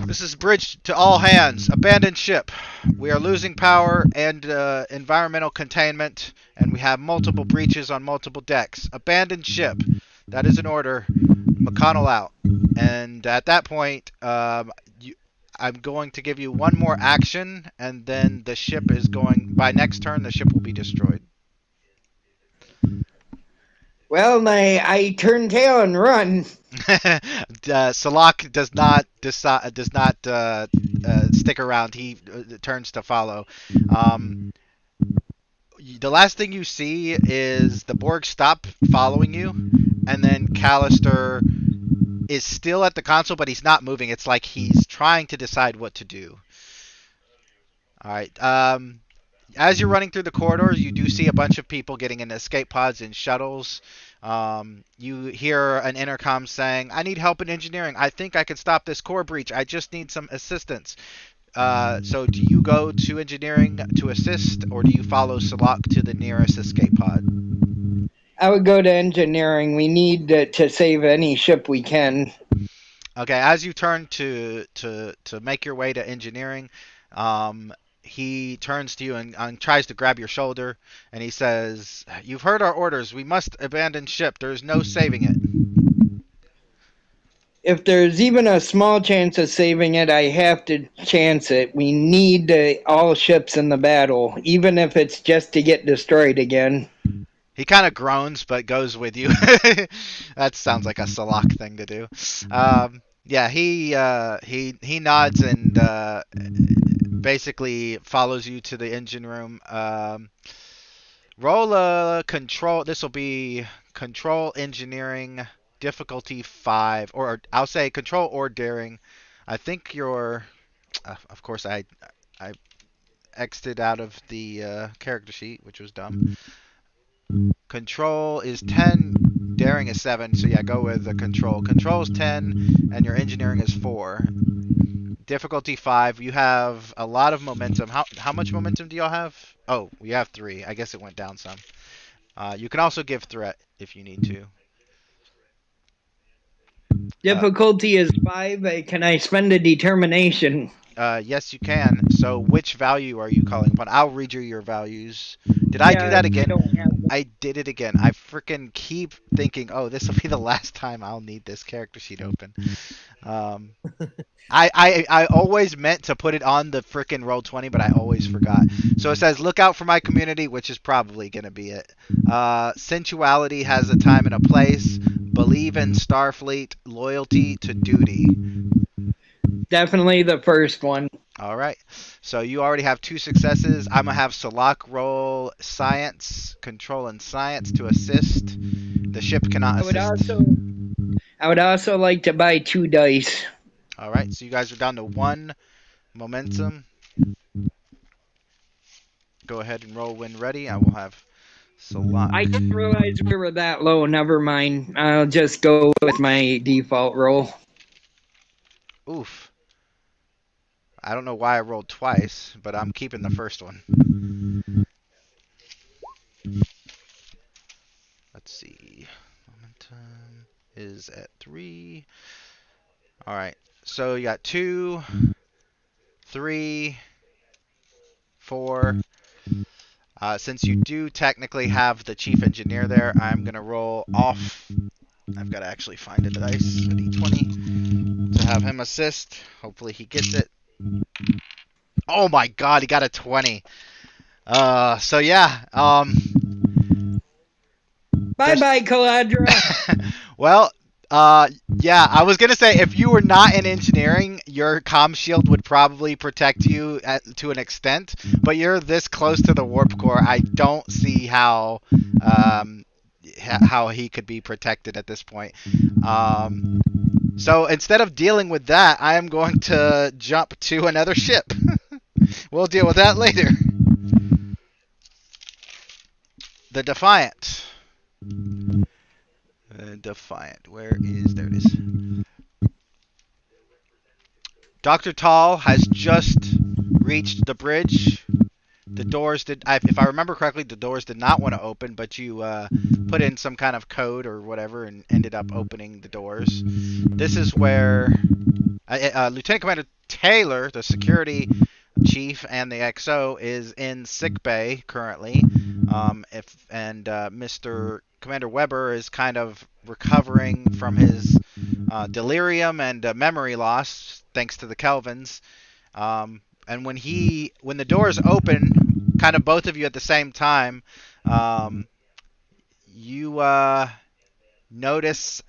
"This is bridge to all hands. Abandon ship. We are losing power and environmental containment, and we have multiple breaches on multiple decks. Abandon ship. That is an order. McConnell out." And at that point, I'm going to give you one more action, and then the ship is going. By next turn, the ship will be destroyed. Well, I turn tail and run. Salak does not stick around. He turns to follow. The last thing you see is the Borg stop following you, and then Callister is still at the console, but he's not moving. It's like he's trying to decide what to do. All right. As you're running through the corridors, you do see a bunch of people getting in escape pods and shuttles. You hear an intercom saying, "I need help in engineering. I think I can stop this core breach. I just need some assistance." So do you go to engineering to assist, or do you follow Salak to the nearest escape pod? I would go to engineering. We need to save any ship we can. Okay, as you turn to make your way to engineering, he turns to you and tries to grab your shoulder, and he says, "You've heard our orders. We must abandon ship. There's no saving it." If there's even a small chance of saving it, I have to chance it. We need all ships in the battle, even if it's just to get destroyed again. He kind of groans, but goes with you. That sounds like a Salak thing to do. Yeah, he nods and basically follows you to the engine room. Roll a control. This will be control engineering difficulty 5, or I'll say control or daring. I think you're. Of course, I exited out of the character sheet, which was dumb. Control is 10, daring is 7, so yeah, go with the control. Control is 10, and your engineering is 4. Difficulty 5. You have a lot of momentum. How much momentum do y'all have? Oh, we have 3. I guess it went down some. You can also give threat if you need to. Difficulty is 5. Can I spend a determination? Yes, you can. So which value are you calling upon? I'll read you your values. Did I do that again? I did it again. I freaking keep thinking, oh, this will be the last time I'll need this character sheet open. I always meant to put it on the freaking Roll20, but I always forgot. So it says, look out for my community, which is probably going to be it. Sensuality has a time and a place. Believe in Starfleet. Loyalty to duty. Definitely the first one. All right. So you already have 2 successes. I'm going to have Salak roll science, control and science to assist. The ship cannot assist. I would also like to buy 2 dice. All right. So you guys are down to 1 momentum. Go ahead and roll when ready. I will have Salak. I didn't realize we were that low. Never mind. I'll just go with my default roll. Oof. I don't know why I rolled twice, but I'm keeping the first one. Let's see. Momentum is at 3. All right. So you got 2, 3, 4. Since you do technically have the chief engineer there, I'm gonna roll off. I've got to actually find a dice, a d20, to have him assist. Hopefully he gets it. Oh my god, he got a 20. So yeah, Bye bye, Caladra. well, yeah, I was gonna say if you were not in engineering, your comm shield would probably protect you to an extent, but you're this close to the warp core. I don't see how he could be protected at this point. So instead of dealing with that, I am going to jump to another ship. We'll deal with that later. The Defiant. Defiant. Where is... There it is. Dr. Tall has just reached the bridge. The doors did... if I remember correctly, the doors did not want to open, but you put in some kind of code or whatever and ended up opening the doors. This is where Lieutenant Commander Taylor, the security chief and the XO, is in sick bay currently. Mr. Commander Weber is kind of recovering from his delirium and memory loss thanks to the Kelvins. And when the doors open, kind of both of you at the same time, you notice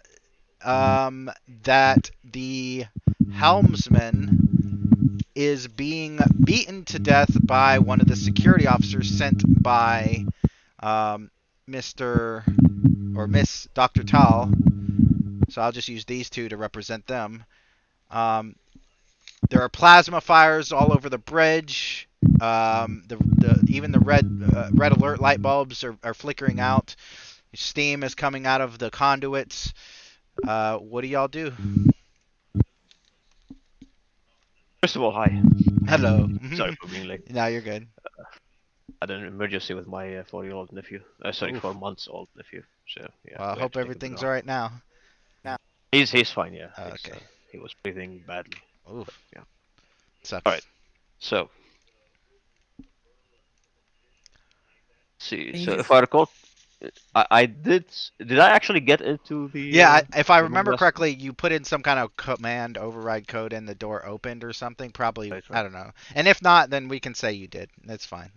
that the helmsman is being beaten to death by one of the security officers sent by Mr. or Miss Dr. Tal. So I'll just use these two to represent them. There are plasma fires all over the bridge. Even the red alert light bulbs are flickering out. Steam is coming out of the conduits. What do y'all do? First of all, hi. Hello. Sorry for being late. No, you're good. I had an emergency with my 4-year-old nephew. Sorry, Oof. 4-month-old nephew. So yeah. Well, I hope everything's all right now. He's fine. Yeah. Oh, okay. He was breathing badly. Oof. But, yeah. Sucks. All right. So. See. Can you So just- if I recall, I did. Did I actually get into the? Yeah, if I the remember room last- correctly, you put in some kind of command override code and the door opened or something. Probably, Right. I don't know. And if not, then we can say you did. That's fine.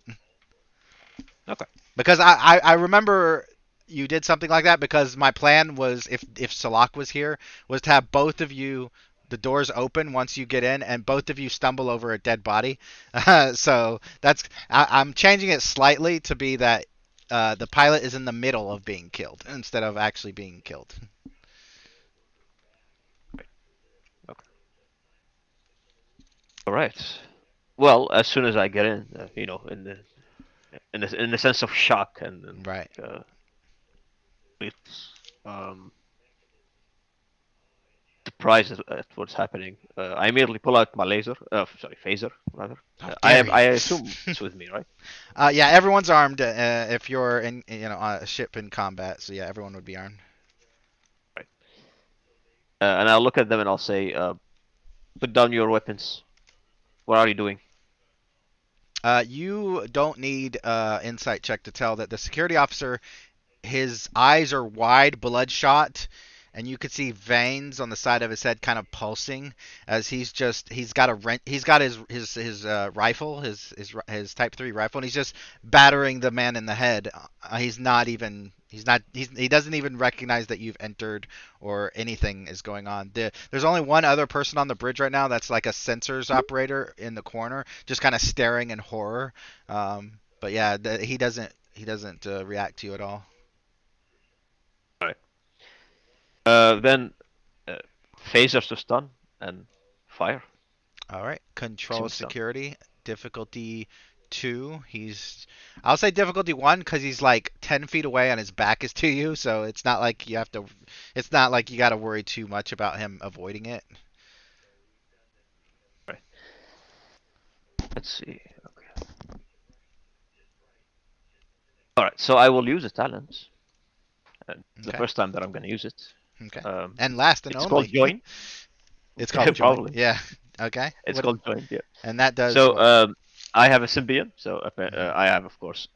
Okay. Because I remember you did something like that because my plan was if Salak was here was to have both of you the doors open once you get in and both of you stumble over a dead body. So I'm changing it slightly to be that the pilot is in the middle of being killed instead of actually being killed. All right. Well, as soon as I get in, in the sense of shock and Right. it's surprised at what's happening. I immediately pull out my phaser rather. How I dare you. assume it's with me, right? Yeah, everyone's armed if you're in on a ship in combat. So yeah, everyone would be armed. Right. And I'll look at them and I'll say, "Put down your weapons. What are you doing?" You don't need insight check to tell that the security officer, his eyes are wide, bloodshot, and you could see veins on the side of his head kind of pulsing as he's got his rifle, his Type 3 rifle, and he's just battering the man in the head. He doesn't even recognize that you've entered or anything is going on. There's only one other person on the bridge right now that's like a sensors operator in the corner, just kind of staring in horror. But yeah, he doesn't react to you at all. Then phasers to stun and fire. All right, control Seems so. security difficulty 2. I'll say difficulty 1 because he's like 10 feet away and his back is to you, so it's not like you got to worry too much about him avoiding it. Right. Let's see. Okay. All right. So I will use a talent. It's the Okay. first time that I'm going to use it. Okay. Um, And last and it's only. called join. It's called join. Probably. Yeah. Okay. It's called join. Yeah. And that does. So what? I have a symbiont, so I have, of course,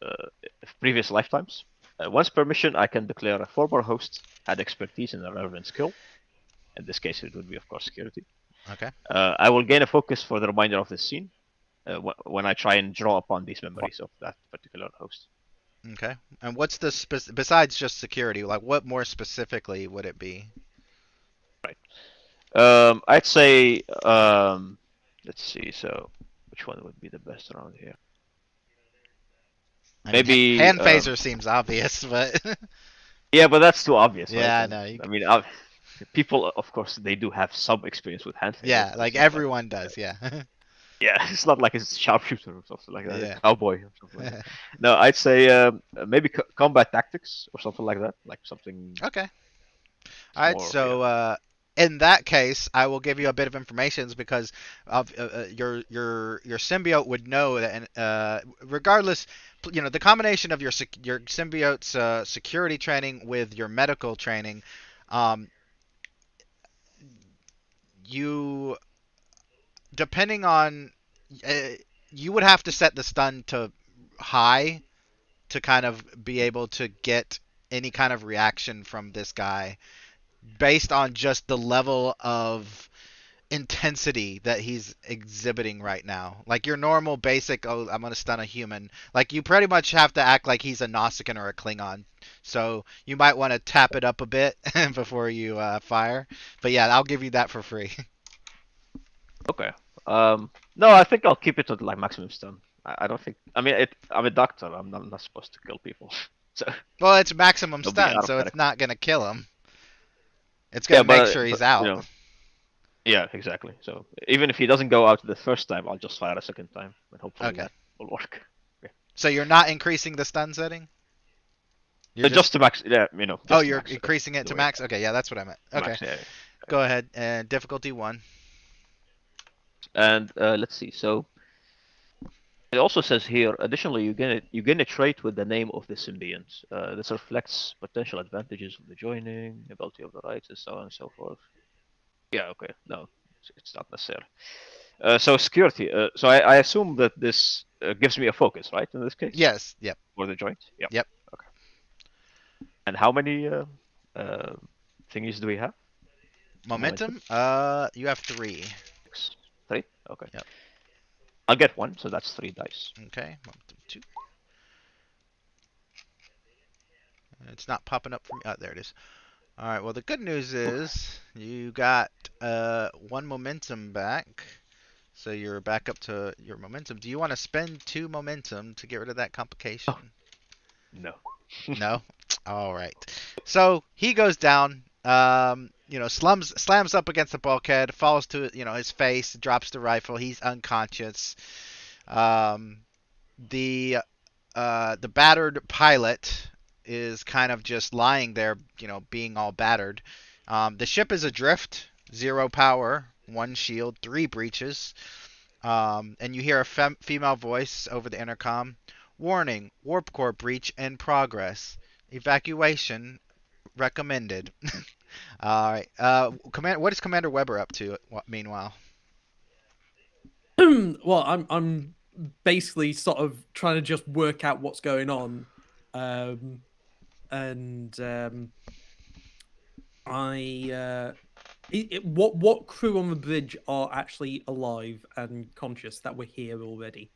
previous lifetimes. Once per mission, I can declare a former host had expertise in a relevant skill. In this case, it would be, of course, security. Okay. I will gain a focus for the remainder of the scene when I try and draw upon these memories of that particular host. Okay. And what's the besides just security? Like, what more specifically would it be? Right. I'd say, let's see. So, which one would be the best around here? I mean, Maybe hand phaser seems obvious, but yeah, but that's too obvious, right? yeah, And, no. I mean, people, of course, they do have some experience with hand phaser. Yeah, but like it's not everyone does. Yeah. yeah, it's not like it's sharpshooter or something like that. Yeah. A cowboy or something like that. No, I'd say maybe combat tactics or something like that, like something. Okay. All right. more, So, in that case, I will give you a bit of information because of your symbiote would know that, and regardless, the combination of your symbiote's security training with your medical training, um, you depending on uh, you would have to set the stun to high to kind of be able to get any kind of reaction from this guy based on just the level of intensity that he's exhibiting right now. Like your normal basic, oh, I'm gonna stun a human. Like you pretty much have to act like he's a Nausicaan or a Klingon. So you might want to tap it up a bit before you fire. But yeah, I'll give you that for free. Okay. No, I think I'll keep it to like maximum stun. I don't think. I mean, I'm a doctor. I'm not supposed to kill people. So Well, it's maximum it'll be stun, out of so it's character. not gonna kill him. It's Yeah, gonna make sure he's out. Yeah, exactly. So even if he doesn't go out the first time, I'll just fire a second time, and hopefully Okay. that will work. So you're not increasing the stun setting? You're Just to max, yeah, Oh, just to you're max increasing it the to way- max? Okay, yeah, that's what I meant. Okay. max, yeah. Go ahead. And difficulty 1. And let's see. So it also says here, additionally, you gain a trait with the name of the symbiont. This reflects potential advantages of the joining, ability of the rights, and so on and so forth. Yeah, okay. No, it's not necessary. So security. So I assume that this gives me a focus, right? In this case. Yes. Yep. For the joint. Yep. Yep. Okay. And how many thingies do we have? Momentum? You have 3. 3. Okay. Yep. I'll get 1, so that's 3 dice. Okay. Momentum 2. It's not popping up for me. Oh, there it is. All right. Well, the good news is you got 1 momentum back. So you're back up to your momentum. Do you want to spend 2 momentum to get rid of that complication? No. No? All right. So he goes down, slams up against the bulkhead, falls to, his face, drops the rifle. He's unconscious. The battered pilot is kind of just lying there, being all battered. The ship is adrift, 0 power, 1 shield, 3 breaches. And you hear a female voice over the intercom. Warning, warp core breach in progress. Evacuation recommended. All right. What is Commander Weber up to meanwhile? Well, I'm basically sort of trying to just work out what's going on, what crew on the bridge are actually alive and conscious that were here already?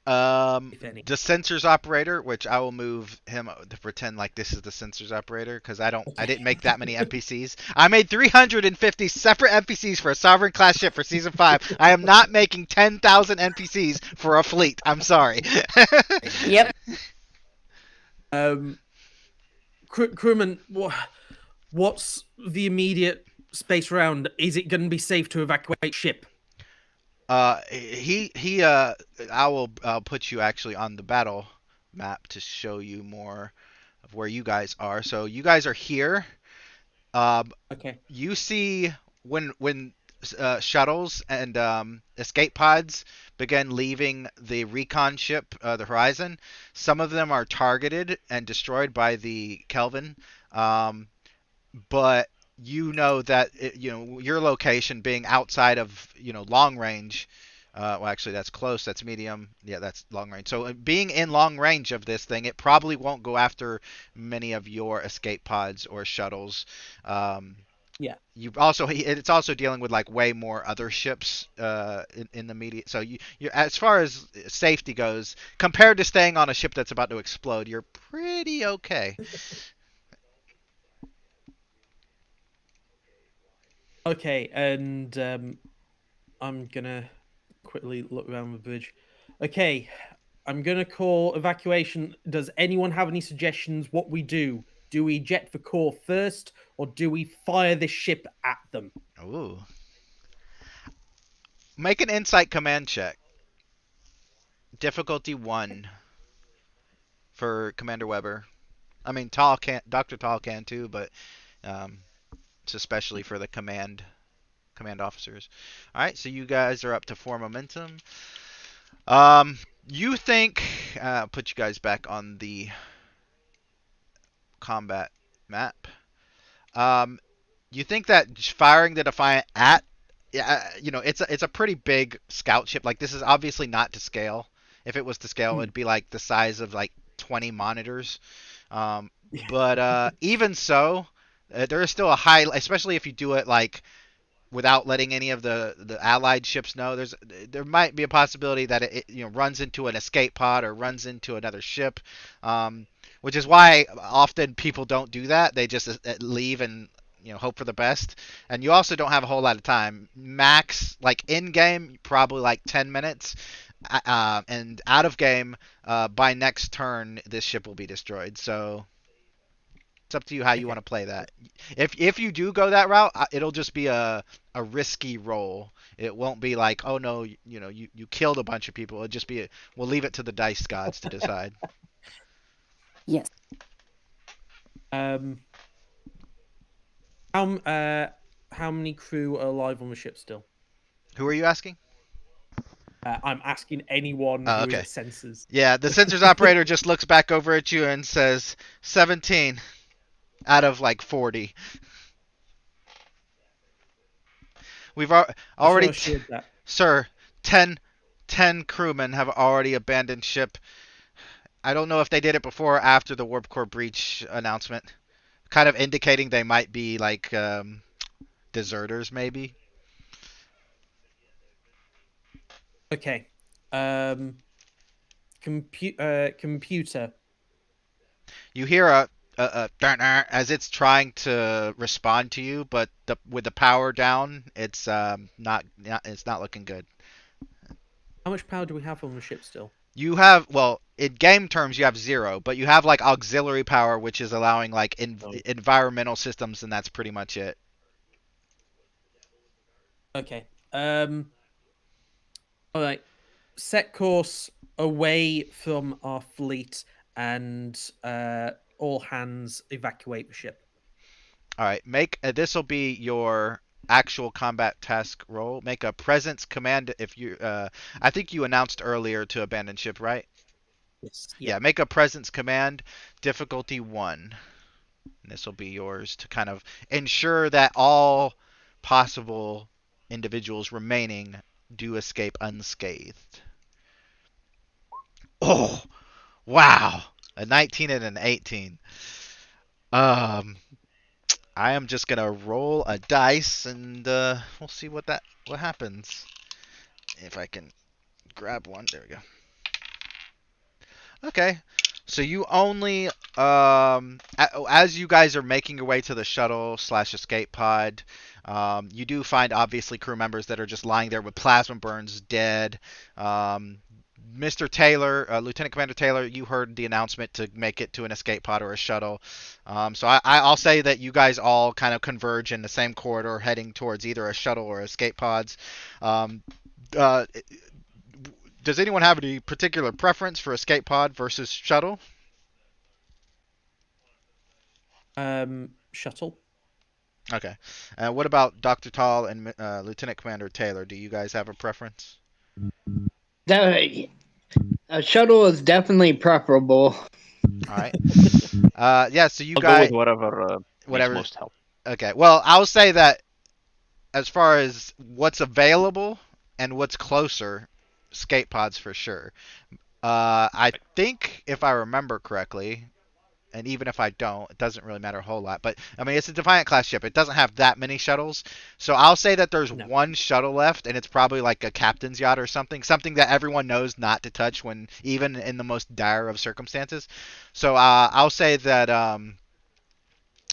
If any. The sensors operator, which I will move him to pretend like this is the sensors operator because I didn't make that many NPCs. I made 350 separate NPCs for a sovereign class ship for season 5. I am not making 10,000 NPCs for a fleet. I'm sorry. Yep. Crewman, what's the immediate space around? Is it going to be safe to evacuate ship? I'll put you actually on the battle map to show you more of where you guys are. So you guys are here. Okay. You see when shuttles and escape pods begin leaving the recon ship, the Horizon. Some of them are targeted and destroyed by the Kelvin, but you know that your location being outside of long range, Well, actually, that's close. That's medium. Yeah, that's long range. So being in long range of this thing, it probably won't go after many of your escape pods or shuttles. Um, Yeah. you also it's also dealing with like way more other ships in the media. So you as far as safety goes, compared to staying on a ship that's about to explode, you're pretty okay. Okay, and I'm gonna quickly look around the bridge. Okay, I'm gonna call evacuation. Does anyone have any suggestions what we do? Do we jet for core first, or do we fire this ship at them? Ooh. Make an insight command check. Difficulty 1 for Commander Weber. I mean, Dr. Tall can too, but um, it's especially for the command officers. All right, so you guys are up to 4 momentum. You think put you guys back on the combat map. Um, you think that firing the Defiant at it's a pretty big scout ship. Like this is obviously not to scale. If it was to scale, it'd be like the size of like 20 monitors. Um, but even so, there is still a high, especially if you do it like without letting any of the allied ships know. There might be a possibility that it runs into an escape pod or runs into another ship, which is why often people don't do that. They just leave and hope for the best. And you also don't have a whole lot of time. Max like in game probably like 10 minutes. And out of game, by next turn, this ship will be destroyed. So it's up to you how you want to play that. If you do go that route, it'll just be a risky roll. It won't be like, oh no, you killed a bunch of people. It'll just be we'll leave it to the dice gods to decide. Yes. How many crew are alive on the ship still? Who are you asking? I'm asking anyone Oh, who okay. is at sensors. Yeah, the sensors operator just looks back over at you and says 17 out of like 40. We've already, That. sir, 10 crewmen have already abandoned ship. I don't know if they did it before or after the warp core breach announcement, kind of indicating they might be like deserters, maybe. Okay. Computer. You hear a as it's trying to respond to you, but with the power down, it's it's not looking good. How much power do we have on the ship still? You have, well, in game terms, you have 0, but you have like auxiliary power, which is allowing like environmental systems, and that's pretty much it. Okay. All right. Set course away from our fleet, and all hands evacuate the ship. All right, make this will be your actual combat task roll. Make a presence command if you. I think you announced earlier to abandon ship, right? Yes. Yeah. Make a presence command, difficulty 1. And this will be yours to kind of ensure that all possible individuals remaining do escape unscathed. Oh, wow. A 19 and an 18. I am just gonna roll a dice and we'll see what happens. If I can grab one, there we go. Okay, so you only as you guys are making your way to the shuttle / escape pod, you do find obviously crew members that are just lying there with plasma burns, dead. Mr. Taylor, Lieutenant Commander Taylor, you heard the announcement to make it to an escape pod or a shuttle. So I'll say that you guys all kind of converge in the same corridor heading towards either a shuttle or escape pods. Does anyone have any particular preference for escape pod versus shuttle? Shuttle. Okay. What about Dr. Tall and Lieutenant Commander Taylor? Do you guys have a preference? A shuttle is definitely preferable. All right. Yeah, so you I'll guys... go with whatever makes most help. Okay. Well, I'll say that as far as what's available, and what's closer, escape pods for sure. I think if I remember correctly, and even if I don't, it doesn't really matter a whole lot. But I mean, it's a Defiant class ship. It doesn't have that many shuttles, so I'll say that there's No. one shuttle left, and it's probably like a captain's yacht or something that everyone knows not to touch when even in the most dire of circumstances. So I'll say that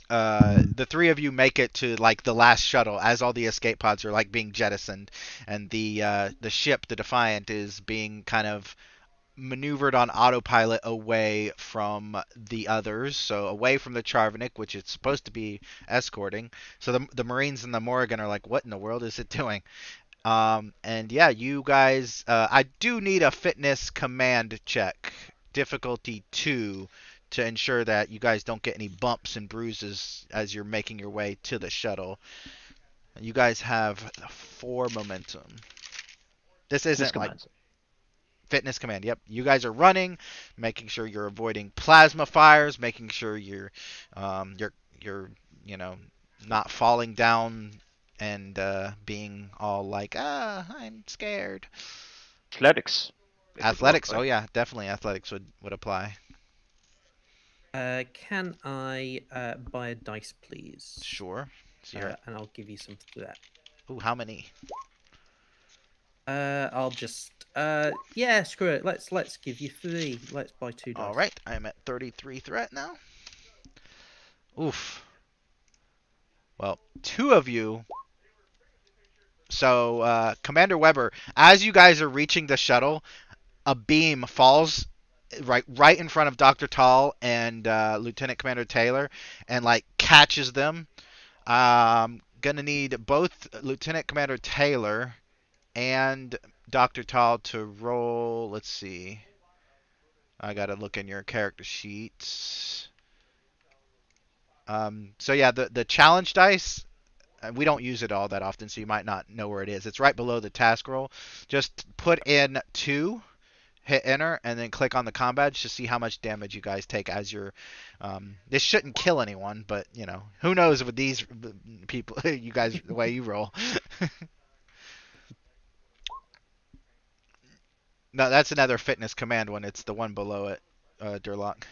the three of you make it to like the last shuttle as all the escape pods are like being jettisoned, and the ship, the Defiant, is being kind of maneuvered on autopilot away from the others, so away from the Charvanik, which it's supposed to be escorting. So the Marines and the Morrigan are like, what in the world is it doing? And yeah, you guys, I do need a fitness command check, difficulty 2, to ensure that you guys don't get any bumps and bruises as you're making your way to the shuttle. You guys have 4 momentum. This This isn't like commands. fitness command. Yep, you guys are running, making sure you're avoiding plasma fires, making sure you're you know not falling down and being all like I'm scared. Athletics. It would work, Athletics. Oh right? yeah, definitely athletics would apply. Can I buy a dice, please? Sure. So you're And I'll give you some for that. ooh, how many? I'll just yeah, screw it. Let's give you 3. Let's buy 2 dice. All right, I'm at 33 threat now. Oof. Well, 2 of you. So Commander Weber, as you guys are reaching the shuttle, a beam falls right in front of Dr. Tall and Lieutenant Commander Taylor and like catches them. Gonna need both Lieutenant Commander Taylor and Dr. Tall to roll. Let's see. I gotta look in your character sheets. So yeah, the challenge dice. We don't use it all that often, so you might not know where it is. It's right below the task roll. Just put in 2, hit enter, and then click on the com badge to see how much damage you guys take as you're. This shouldn't kill anyone, but you know who knows with these people, you guys, the way you roll. No, that's another fitness command one. It's the one below it, Durlock.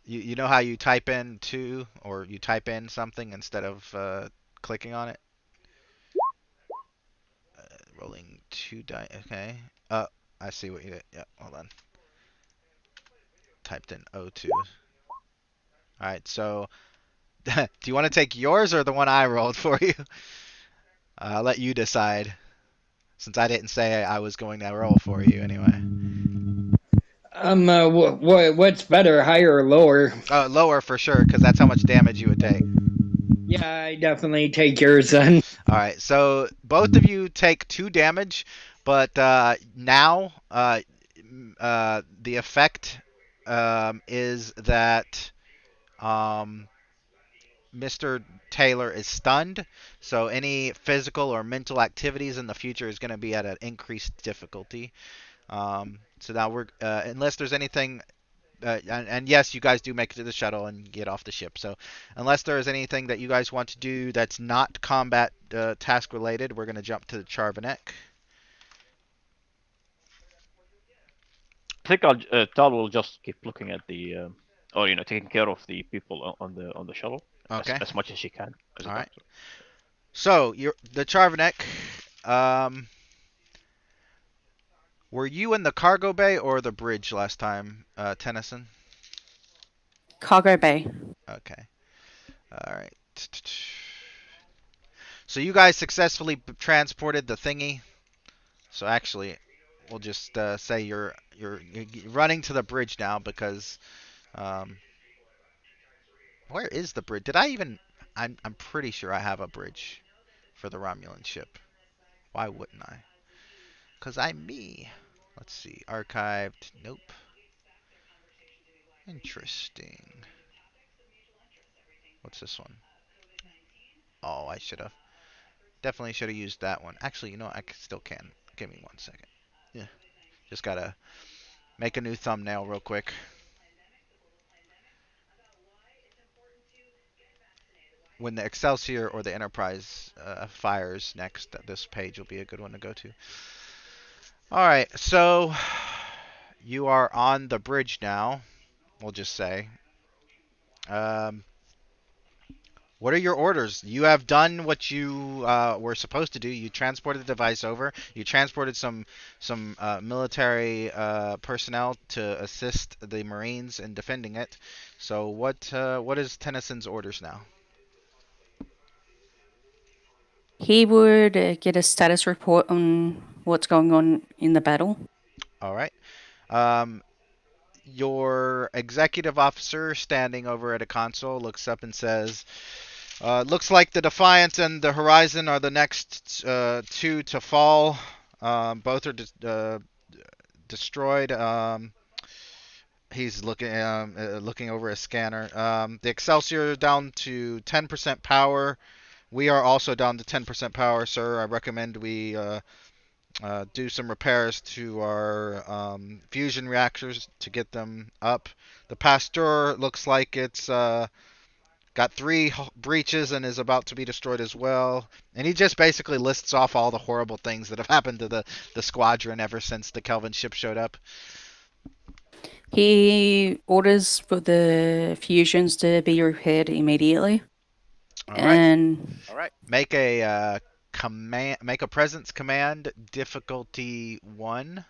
You know how you type in 2 or you type in something instead of clicking on it. Rolling 2 die. Okay. I see what you did. Yeah, hold on. Typed in O2. Alright, so do you want to take yours or the one I rolled for you? I'll let you decide. Since I didn't say I was going to roll for you anyway. What's better, higher or lower? Lower for sure, because that's how much damage you would take. Yeah, I definitely take yours then. Alright, so both of you take 2 damage, but now the effect is that Mr. Taylor is stunned, so any physical or mental activities in the future is going to be at an increased difficulty. So now we're unless there's anything, and yes, you guys do make it to the shuttle and get off the ship. So unless there is anything that you guys want to do that's not combat task related, we're going to jump to the Charvanek. I think Tal will just keep looking at the, or taking care of the people on the shuttle Okay. as much as she can. As All right. So the Charvanek. Were you in the cargo bay or the bridge last time, Tennyson? Cargo bay. Okay. All right. So you guys successfully transported the thingy. So actually, we'll just say you're running to the bridge now because where is the bridge? Did I even? I'm pretty sure I have a bridge for the Romulan ship. Why wouldn't I? Because I'm me. Let's see. Archived. Nope. Interesting. What's this one? Oh, I should have. Definitely should have used that one. Actually, you know, I still can. Give me 1 second. Yeah. Just gotta make a new thumbnail real quick. when the Excelsior or the Enterprise fires next, this page will be a good one to go to. All right, so you are on the bridge now. We'll just say. Um, what are your orders? You have done what you were supposed to do. You transported the device over. You transported some military personnel to assist the Marines in defending it. So what is Tennyson's orders now? He would get a status report on what's going on in the battle. All right. Um, your executive officer standing over at a console looks up and says, looks like the Defiant and the Horizon are the next two to fall. Both are destroyed. He's looking over a scanner. The Excelsior down to 10% power. We are also down to 10% power, sir. I recommend we do some repairs to our fusion reactors to get them up. The Pasteur looks like it's got 3 breaches and is about to be destroyed as well. And he just basically lists off all the horrible things that have happened to the squadron ever since the Kelvin ship showed up. He orders for the fusions to be repaired immediately. All right. And All right. Make a make a presence command difficulty 1.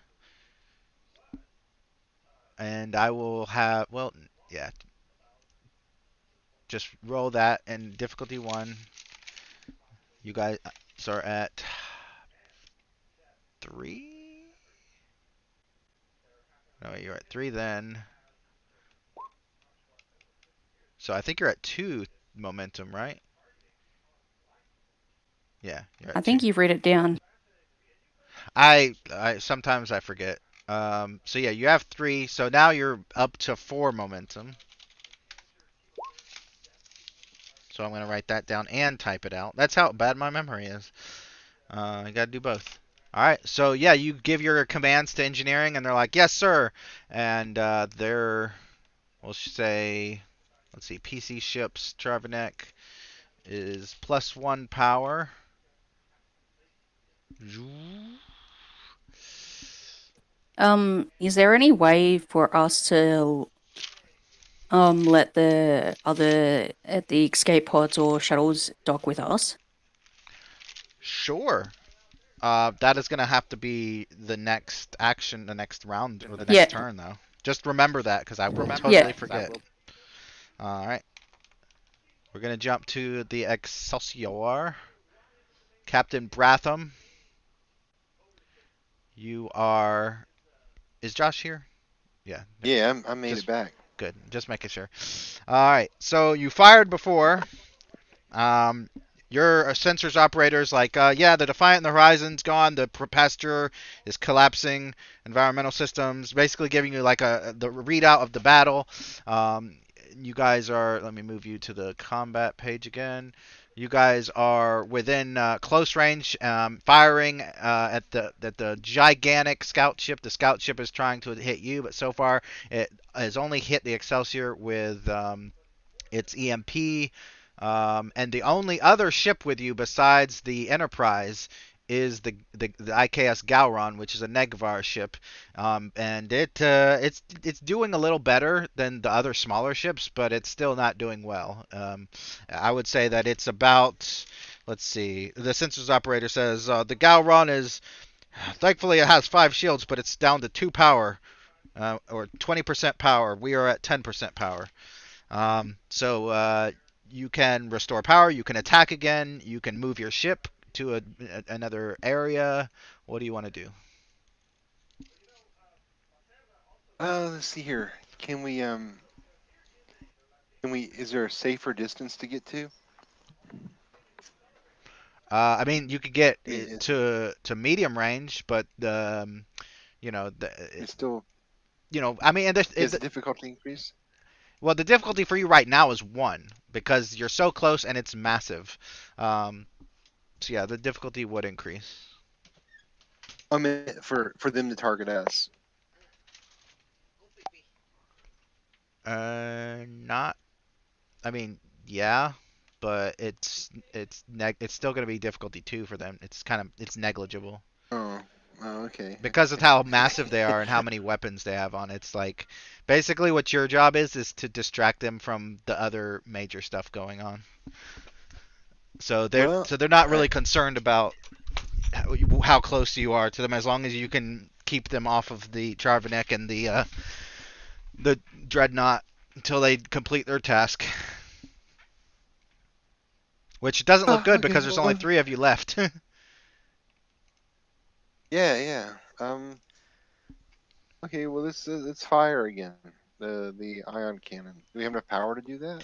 And I will have, well, yeah, just roll that and difficulty 1. You guys are at 3. No, you're at 3 then. So I think you're at 2 momentum, right? Yeah, you're at I think 2. you've read it down. I sometimes I forget. So yeah, you have 3. So now you're up to 4 momentum. So I'm gonna write that down and type it out. That's how bad my memory is. I gotta do both. All right. So yeah, you give your commands to engineering, and they're like, "Yes, sir." And they're, we'll say, let's see, PC ships Travenek is +1 power. Is there any way for us to let the other the escape pods or shuttles dock with us? Sure. That is gonna have to be the next action, the next round, or the Yeah. next turn, though. Just remember that, because I will totally Yeah. forget. All right. We're gonna jump to the Excelsior. Captain Bratham, you are. Is Josh here? Yeah. Yeah, I made Just it back. good. Just making sure. All right. So you fired before. Um, your sensors operators like, yeah, the Defiant and the Horizon's gone. The Pasteur is collapsing. Environmental systems, basically giving you like the readout of the battle. You guys are. Let me move you to the combat page again. You guys are within close range, firing at the gigantic scout ship. The scout ship is trying to hit you, but so far it has only hit the Excelsior with its EMP. And the only other ship with you besides the Enterprise is the IKS Gowron, which is a Negvar ship, and it's doing a little better than the other smaller ships, but it's still not doing well. I would say that it's about, let's see, the sensors operator says the Gowron is, thankfully it has 5 shields, but it's down to 2 power, or 20% power. We are at 10% power. So you can restore power, you can attack again, you can move your ship to another area. What do you want to do? Let's see here. Can we is there a safer distance to get to? I mean, you could get Is, to medium range, but it's still I mean, is the difficulty increase? well, the difficulty for you right now is 1 because you're so close and it's massive. So yeah, the difficulty would increase. I mean, for them to target us. Not. I mean, yeah. but it's still going to be difficulty 2 for them. It's negligible Oh, okay. because of how massive they are and how many weapons they have on. It's like basically what your job is to distract them from the other major stuff going on. So Well, they're not really concerned about how close you are to them, as long as you can keep them off of the Charvanek and the Dreadnought until they complete their task. Which doesn't look good okay, because there's only 3 of you left. yeah. Okay, well, let's fire again. The ion cannon. Do we have enough power to do that?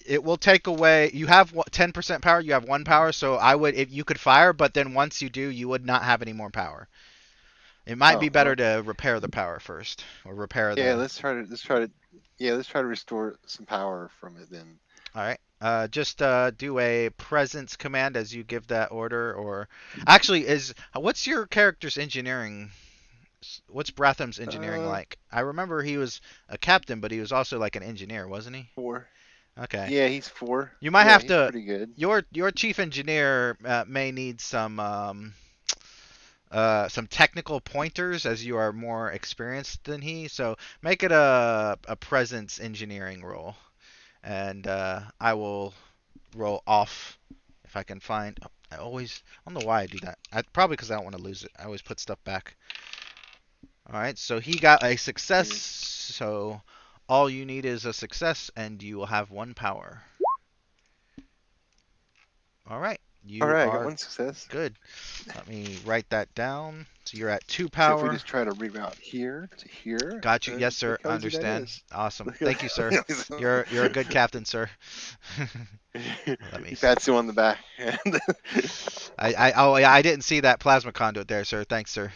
It will take away. You have 10% power. You have 1 power, so I would, if you could fire, but then once you do, you would not have any more power. It might be better to repair the power first, or repair the. Yeah, let's try to restore some power from it then. All right. Just do a presence command as you give that order, or actually, what's your character's engineering? What's Bratham's engineering like? I remember he was a captain, but he was also like an engineer, wasn't he? 4. Okay. Yeah, he's 4. You might Yeah, have he's to. pretty good. Your chief engineer may need some technical pointers as you are more experienced than he. So make it a presence engineering roll, and I will roll off if I can find. I don't know why I do that. Probably because I don't want to lose it. I always put stuff back. All right, so he got a success. So all you need is a success, and you will have 1 power. All right, you All right, I are got 1 success. good. Let me write that down. So you're at 2 So if power. we just try to reroute here to here. Got you. Yes, sir. look how easy that Understand. is. Awesome. Look at Thank you, sir. that. You're a good captain, sir. Let me. He pats you on the back. I didn't see that plasma conduit there, sir. Thanks, sir.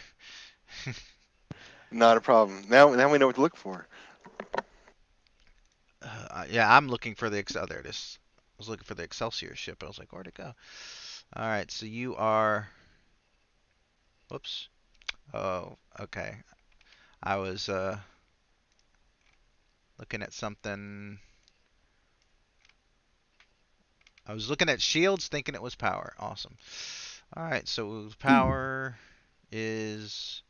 Not a problem. Now we know what to look for. Yeah, I'm looking for the Excel. There it is. I was looking for the Excelsior ship. I was like, where'd it go? All right, so you are. Whoops. Oh, okay. I was looking at something. I was looking at shields, thinking it was power. Awesome. All right, so power is.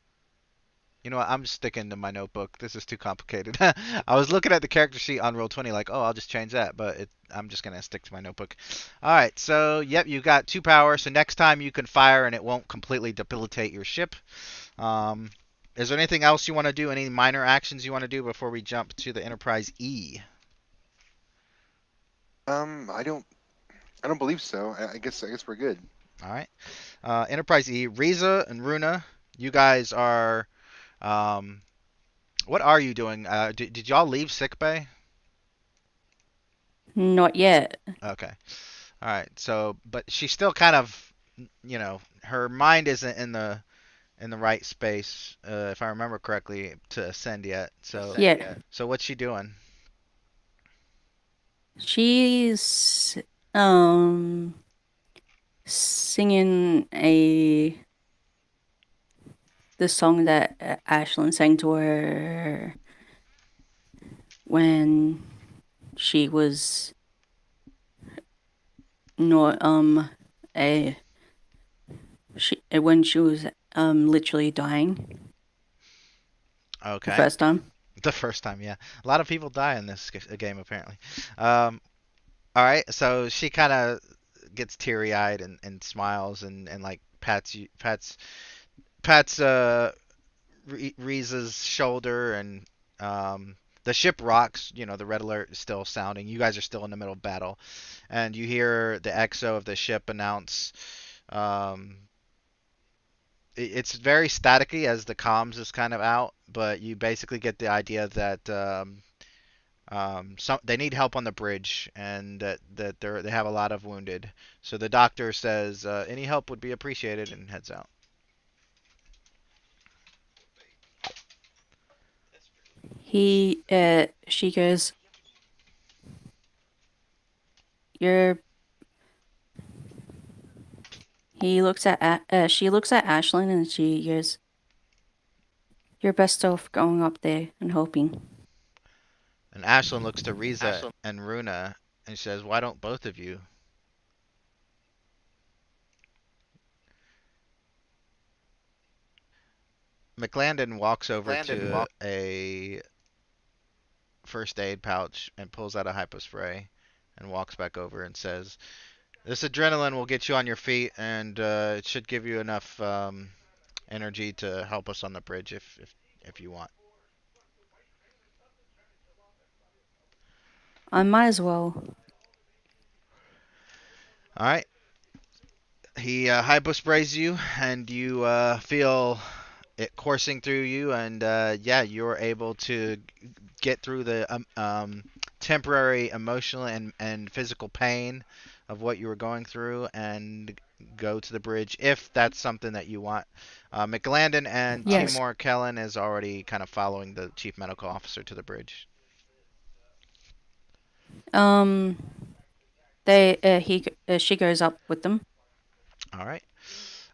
You know what? I'm sticking to my notebook. This is too complicated. I was looking at the character sheet on Roll20 like, oh, I'll just change that, but I'm just going to stick to my notebook. All right, so, yep, you got 2 power. So next time you can fire and it won't completely debilitate your ship. Is there anything else you want to do? Any minor actions you want to do before we jump to the Enterprise E? I don't believe so. I guess we're good. All right. Enterprise E, Riza and Runa, you guys are. What are you doing? Did y'all leave sickbay? Not yet. Okay. All right. So, but she's still kind of, her mind isn't in the right space, if I remember correctly, to ascend yet. So Yeah. So what's she doing? She's singing the song that Ashlyn sang to her when she was not when she was literally dying. Okay. The first time. The first time, yeah. A lot of people die in this game apparently. All right. So she kind of gets teary-eyed and smiles and like pats Riza's shoulder, and the ship rocks. The red alert is still sounding. You guys are still in the middle of battle, and you hear the XO of the ship announce. It's very staticky as the comms is kind of out, but you basically get the idea that they need help on the bridge, and that they have a lot of wounded. So the doctor says any help would be appreciated, and heads out. She goes, she looks at Ashlyn and she goes, "You're best off going up there and helping." And Ashlyn looks to Riza and Runa And she says, "Why don't both of you?" McLandon walks over to a first aid pouch and pulls out a hypospray and walks back over and says, "This adrenaline will get you on your feet, and it should give you enough energy to help us on the bridge if you want." I might as well. All right. He hyposprays you, and you feel it coursing through you, and yeah, you're able to get through the temporary emotional and physical pain of what you were going through, and go to the bridge if that's something that you want. McLandon and Yes. Timor Kellen is already kind of following the chief medical officer to the bridge. Um, she goes up with them, All right.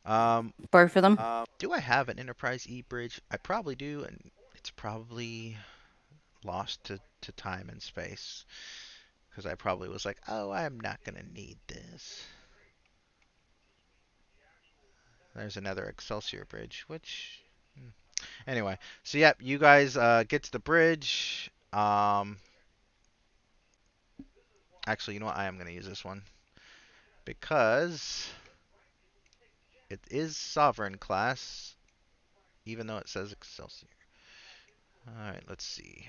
Um, both of them. do I have an Enterprise E bridge? I probably do, and it's probably lost to time and space because I probably was like, oh, I'm not gonna need this. There's another Excelsior bridge, which anyway. So yep, you guys get to the bridge. Actually, you know what? I am gonna use this one because it is Sovereign class, even though it says Excelsior. All right, let's see.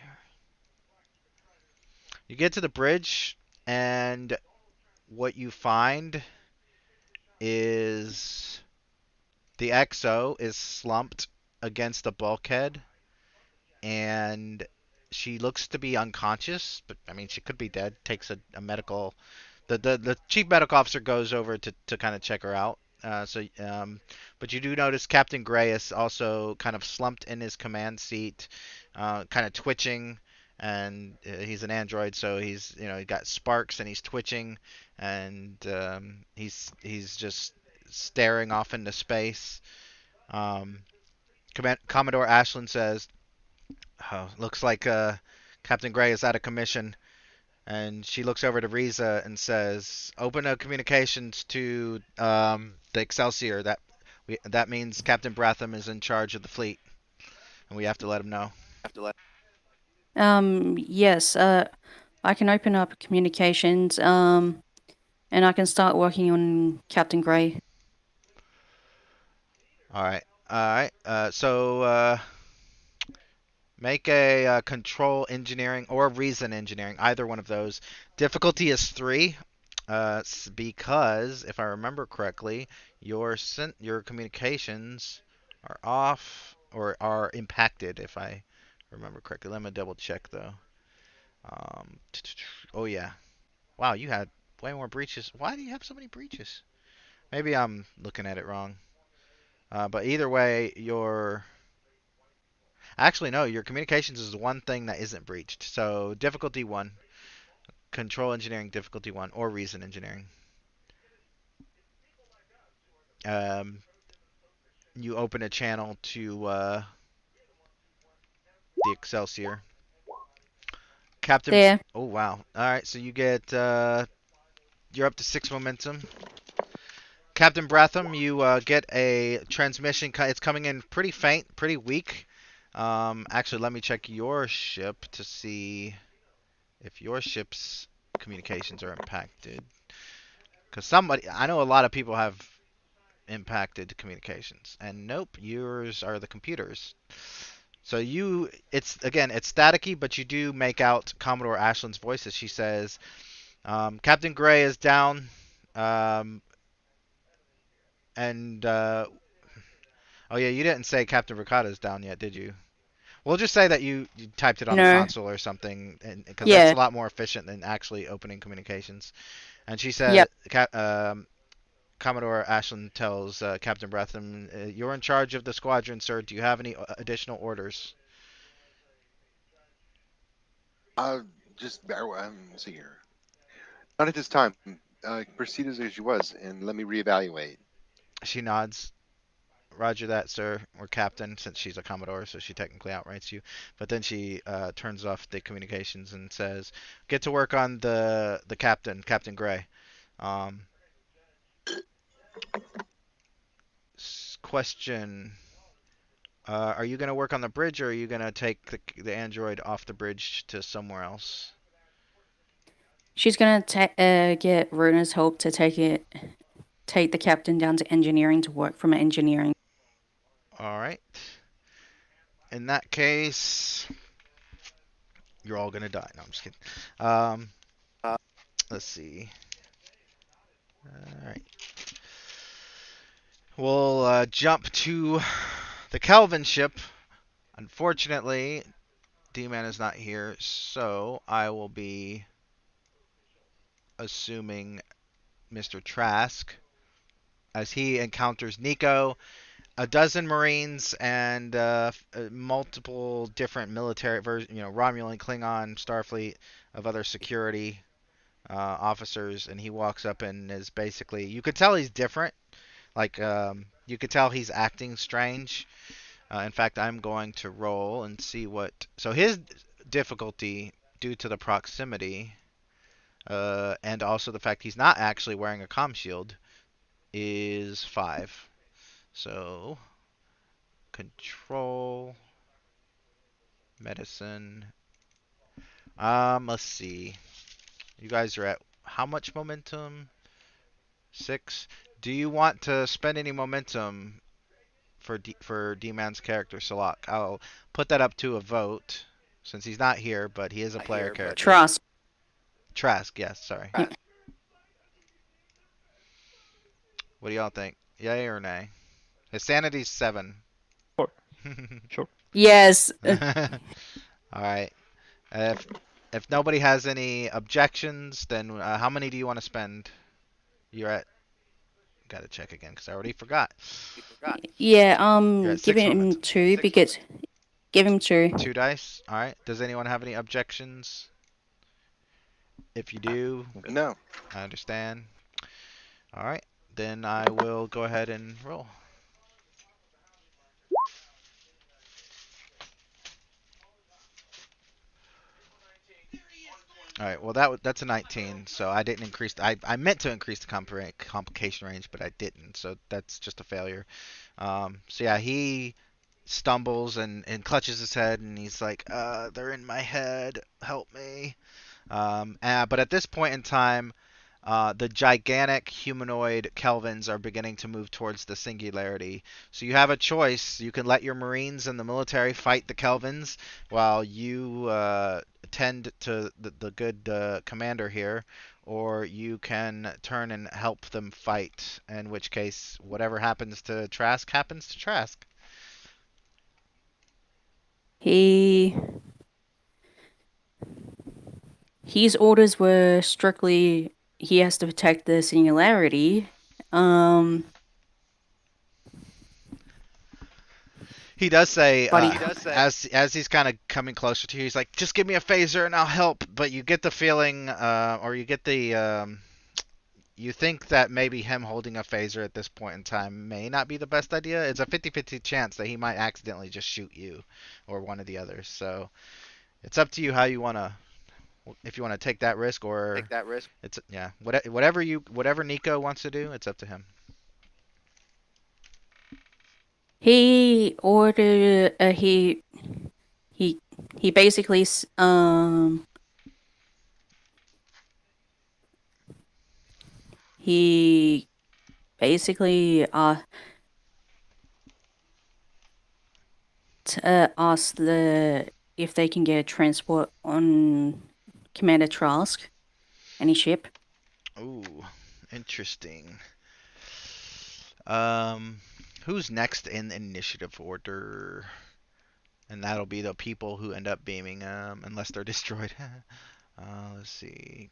You get to the bridge, and what you find is the XO is slumped against the bulkhead, and she looks to be unconscious, but I mean, she could be dead. Takes a medical. The chief medical officer goes over to kind of check her out. But you do notice Captain Gray is also kind of slumped in his command seat, kind of twitching, and he's an android, so he's he got sparks and he's twitching, and he's just staring off into space. Um, Commodore Ashland says, "Oh, looks like Captain Gray is out of commission." And she looks over to Riza and says, "Open a communications to the Excelsior. That means Captain Bratham is in charge of the fleet, and we have to let him know." Yes. I can open up communications. And I can start working on Captain Gray. All right, all right. So make a control engineering or reason engineering, either one of those. Difficulty is 3, because if I remember correctly, your communications are off or are impacted. If I remember correctly, let me double check though. Um, oh yeah, wow, you had way more breaches. Why do you have so many breaches? Maybe I'm looking at it wrong. But either way, your actually, no, your communications is the one thing that isn't breached. So difficulty 1, control engineering difficulty 1, or reason engineering. Um, you open a channel to the Excelsior. Captain. There. Oh wow. All right, so you get you're up to 6 momentum. Captain Bratham, you get a transmission. It's coming in pretty faint, pretty weak. Actually, let me check your ship to see if your ship's communications are impacted. Because I know a lot of people have impacted communications, and nope, yours are the computers. So it's staticky, but you do make out Commodore Ashland's voice as she says, "Captain Gray is down, um, and oh yeah, you didn't say Captain Ricotta is down yet, did you? We'll just say that you typed it on the No. console or something, because that's Yeah. a lot more efficient than actually opening communications." And she Yep. said, Commodore Ashland tells Captain Bratham, "You're in charge of the squadron, sir. Do you have any additional orders?" Just see here. Not at this time. Proceed as you was, and let me reevaluate. She nods. Roger that, sir, or Captain, since she's a Commodore, so she technically outranks you. But then she turns off the communications and says, "Get to work on the Captain, Captain Gray." Um, question: are you gonna work on the bridge, or are you gonna take the android off the bridge to somewhere else? She's gonna get Runa's help to take the captain down to engineering to work from engineering. All right. In that case, you're all gonna die. No, I'm just kidding. Um, let's see. All right. We'll jump to the Kelvin ship. Unfortunately, D-Man is not here, so I will be assuming Mr. Trask as he encounters Nico, a dozen Marines, and multiple different military versions, Romulan, Klingon, Starfleet, of other security officers, and he walks up and is basically, you could tell he's different. Like, you could tell he's acting strange. In fact, I'm going to roll and see what. So his difficulty, due to the proximity, and also the fact he's not actually wearing a comm shield, is 5. So, control, medicine. Let's see. You guys are at how much momentum? 6. Do you want to spend any momentum for D-Man's character, Salak? I'll put that up to a vote since he's not here, but he is a player character. Trust. Trask, yes, sorry. Yeah. What do y'all think? Yay or nay? His sanity's 7. Sure. Sure. Yes. All right. If nobody has any objections, then how many do you want to spend? You're at. Gotta check again because I already forgot. Yeah. You're at Give 6 him momentum. 2 because give him 2. 2 dice. All right. Does anyone have any objections? If you do, No. I understand. All right. Then I will go ahead and roll. All right. Well, that's a 19. So I didn't increase. I meant to increase the complication range, but I didn't. So that's just a failure. So yeah, he stumbles and clutches his head, and he's like, "They're in my head. Help me." But at this point in time, the gigantic humanoid Kelvins are beginning to move towards the singularity. So you have a choice. You can let your Marines and the military fight the Kelvins while you tend to the good commander here, or you can turn and help them fight, in which case, whatever happens to Trask happens to Trask. His orders were strictly he has to protect the singularity. He does say, But as he's kind of coming closer to you, he's like, "Just give me a phaser and I'll help." But you get the feeling, or you get the, you think that maybe him holding a phaser at this point in time may not be the best idea. It's a 50-50 chance that he might accidentally just shoot you or one of the others. So it's up to you how you want to, if you want to take that risk or it's yeah, whatever Nico wants to do, it's up to him. he ordered he basically he basically asked if they can get transport on Commander Trask, any ship. Ooh, interesting. Who's next in initiative order? And that'll be the people who end up beaming, unless they're destroyed. Let's see,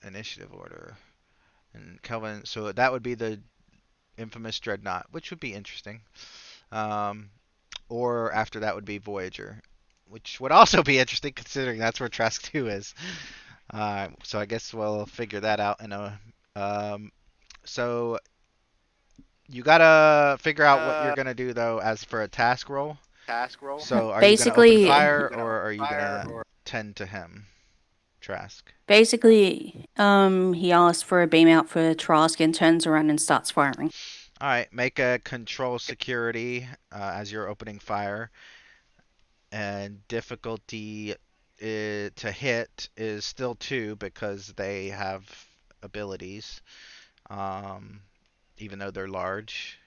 initiative order. And Kelvin, so that would be the infamous Dreadnought, which would be interesting. Or after that would be Voyager, which would also be interesting considering that's where Trask 2 is. So I guess we'll figure that out in a. So You gotta figure out what you're gonna do though, as for a task roll. So, are you gonna open Basically, fire, or are you gonna tend to him, Trask? he asks for a beam out for Trask and turns around and starts firing. All right, make a control security as you're opening fire, and difficulty to hit is still 2 because they have abilities, um, even though they're large.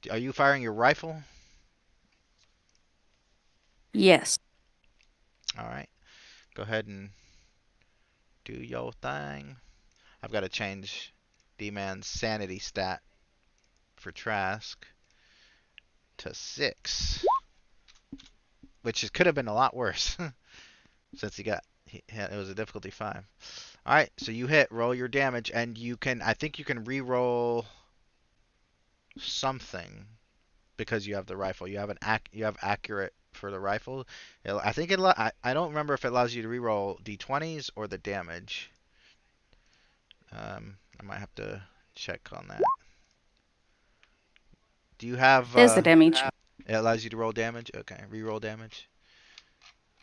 Are you firing your rifle? Yes. All right, go ahead and do your thing. I've got to change D-Man's sanity stat for Trask to 6, which could have been a lot worse since it was a difficulty 5. All right, so you hit, roll your damage, and I think you can re-roll something because you have the rifle. You have accurate for the rifle. I think I don't remember if it allows you to re-roll d20s or the damage. I might have to check on that. Do you have There's the damage. it allows you to roll damage? Okay, re-roll damage.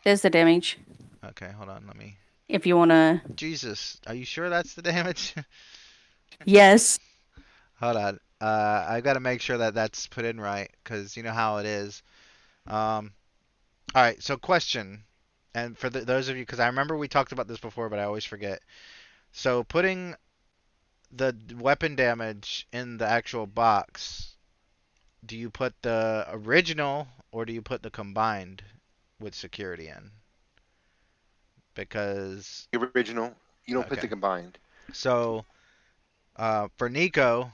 There's the damage. Okay, hold on, let me. If you wanna. Jesus, are you sure that's the damage? Yes. Hold on. I got to make sure that that's put in right, because you know how it is. All right, so question, and for those of you, because I remember we talked about this before, but I always forget. So putting the weapon damage in the actual box, do you put the original or do you put the combined with security in? Because The original. You don't put the okay, combined. so for Nico,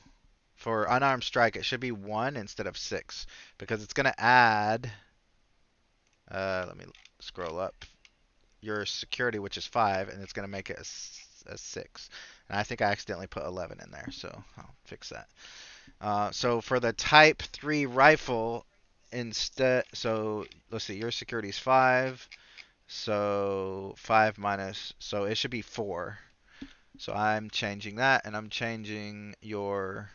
for unarmed strike, it should be 1 instead of 6 because it's gonna add. Let me scroll up. Your security, which is 5, and it's going to make it a 6. And I think I accidentally put 11 in there, so I'll fix that. So for the Type 3 rifle, so let's see, your security is 5, so 5 minus, so it should be 4. So I'm changing that, and I'm changing your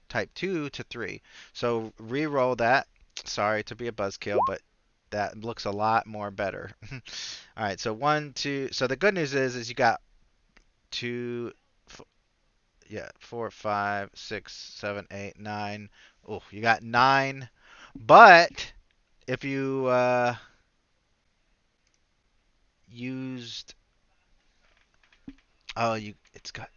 Type 2 to 3. So re-roll that. Sorry to be a buzzkill, but that looks a lot more better. All right, so 1, 2. So the good news is you got 2, yeah, 4, 5, 6, 7, 8, 9. Oh, you got 9. But if you used, it's got,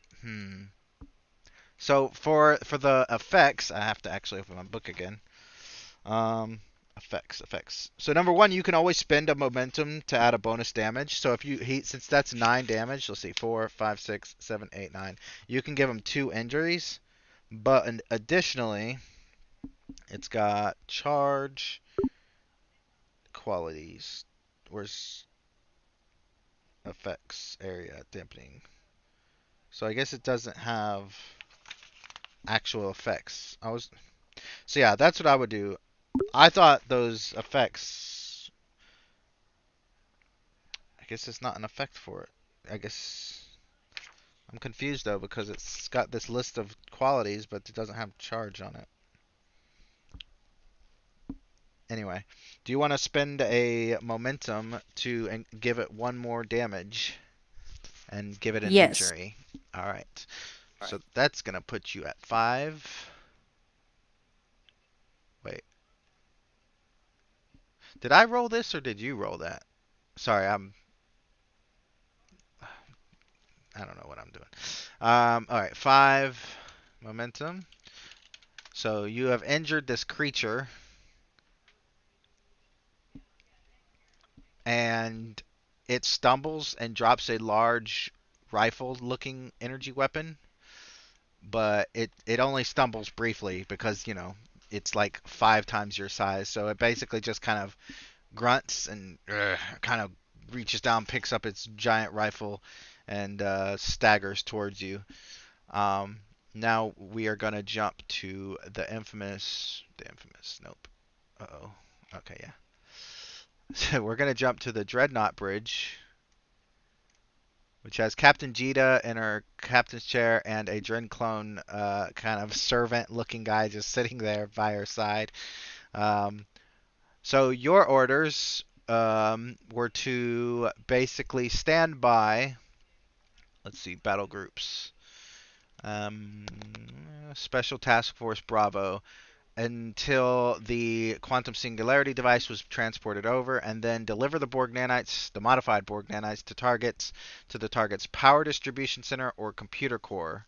So for the effects, I have to actually open my book again. Effects. So number 1, you can always spend a momentum to add a bonus damage. So if since that's 9 damage, let's see, 4, 5, 6, 7, 8, 9. You can give him 2 injuries, but additionally, it's got charge qualities. Where's effects area dampening? So I guess it doesn't have actual effects. So yeah, that's what I would do. I thought those effects. I guess it's not an effect for it. I guess I'm confused though because it's got this list of qualities, but it doesn't have charge on it. Anyway, do you want to spend a momentum to give it 1 more damage and give it an Yes. injury? All right. So that's gonna put you at 5. Wait. Did I roll this or did you roll that? Sorry, I don't know what I'm doing. All right, 5 momentum. So you have injured this creature, and it stumbles and drops a large rifle-looking energy weapon, but it only stumbles briefly because it's like 5 times your size. So it basically just kind of grunts and kind of reaches down, picks up its giant rifle, and staggers towards you. Now we are gonna jump to the infamous. Nope. Uh-oh. Okay, yeah. So we're gonna jump to the Dreadnought Bridge. which has Captain Jita in her captain's chair and a Dren clone, kind of servant-looking guy just sitting there by her side. Um, so your orders were to basically stand by. Let's see, battle groups. Um, Special Task Force Bravo until the quantum singularity device was transported over, and then deliver the Borg nanites, the modified Borg nanites, to the target's power distribution center or computer core.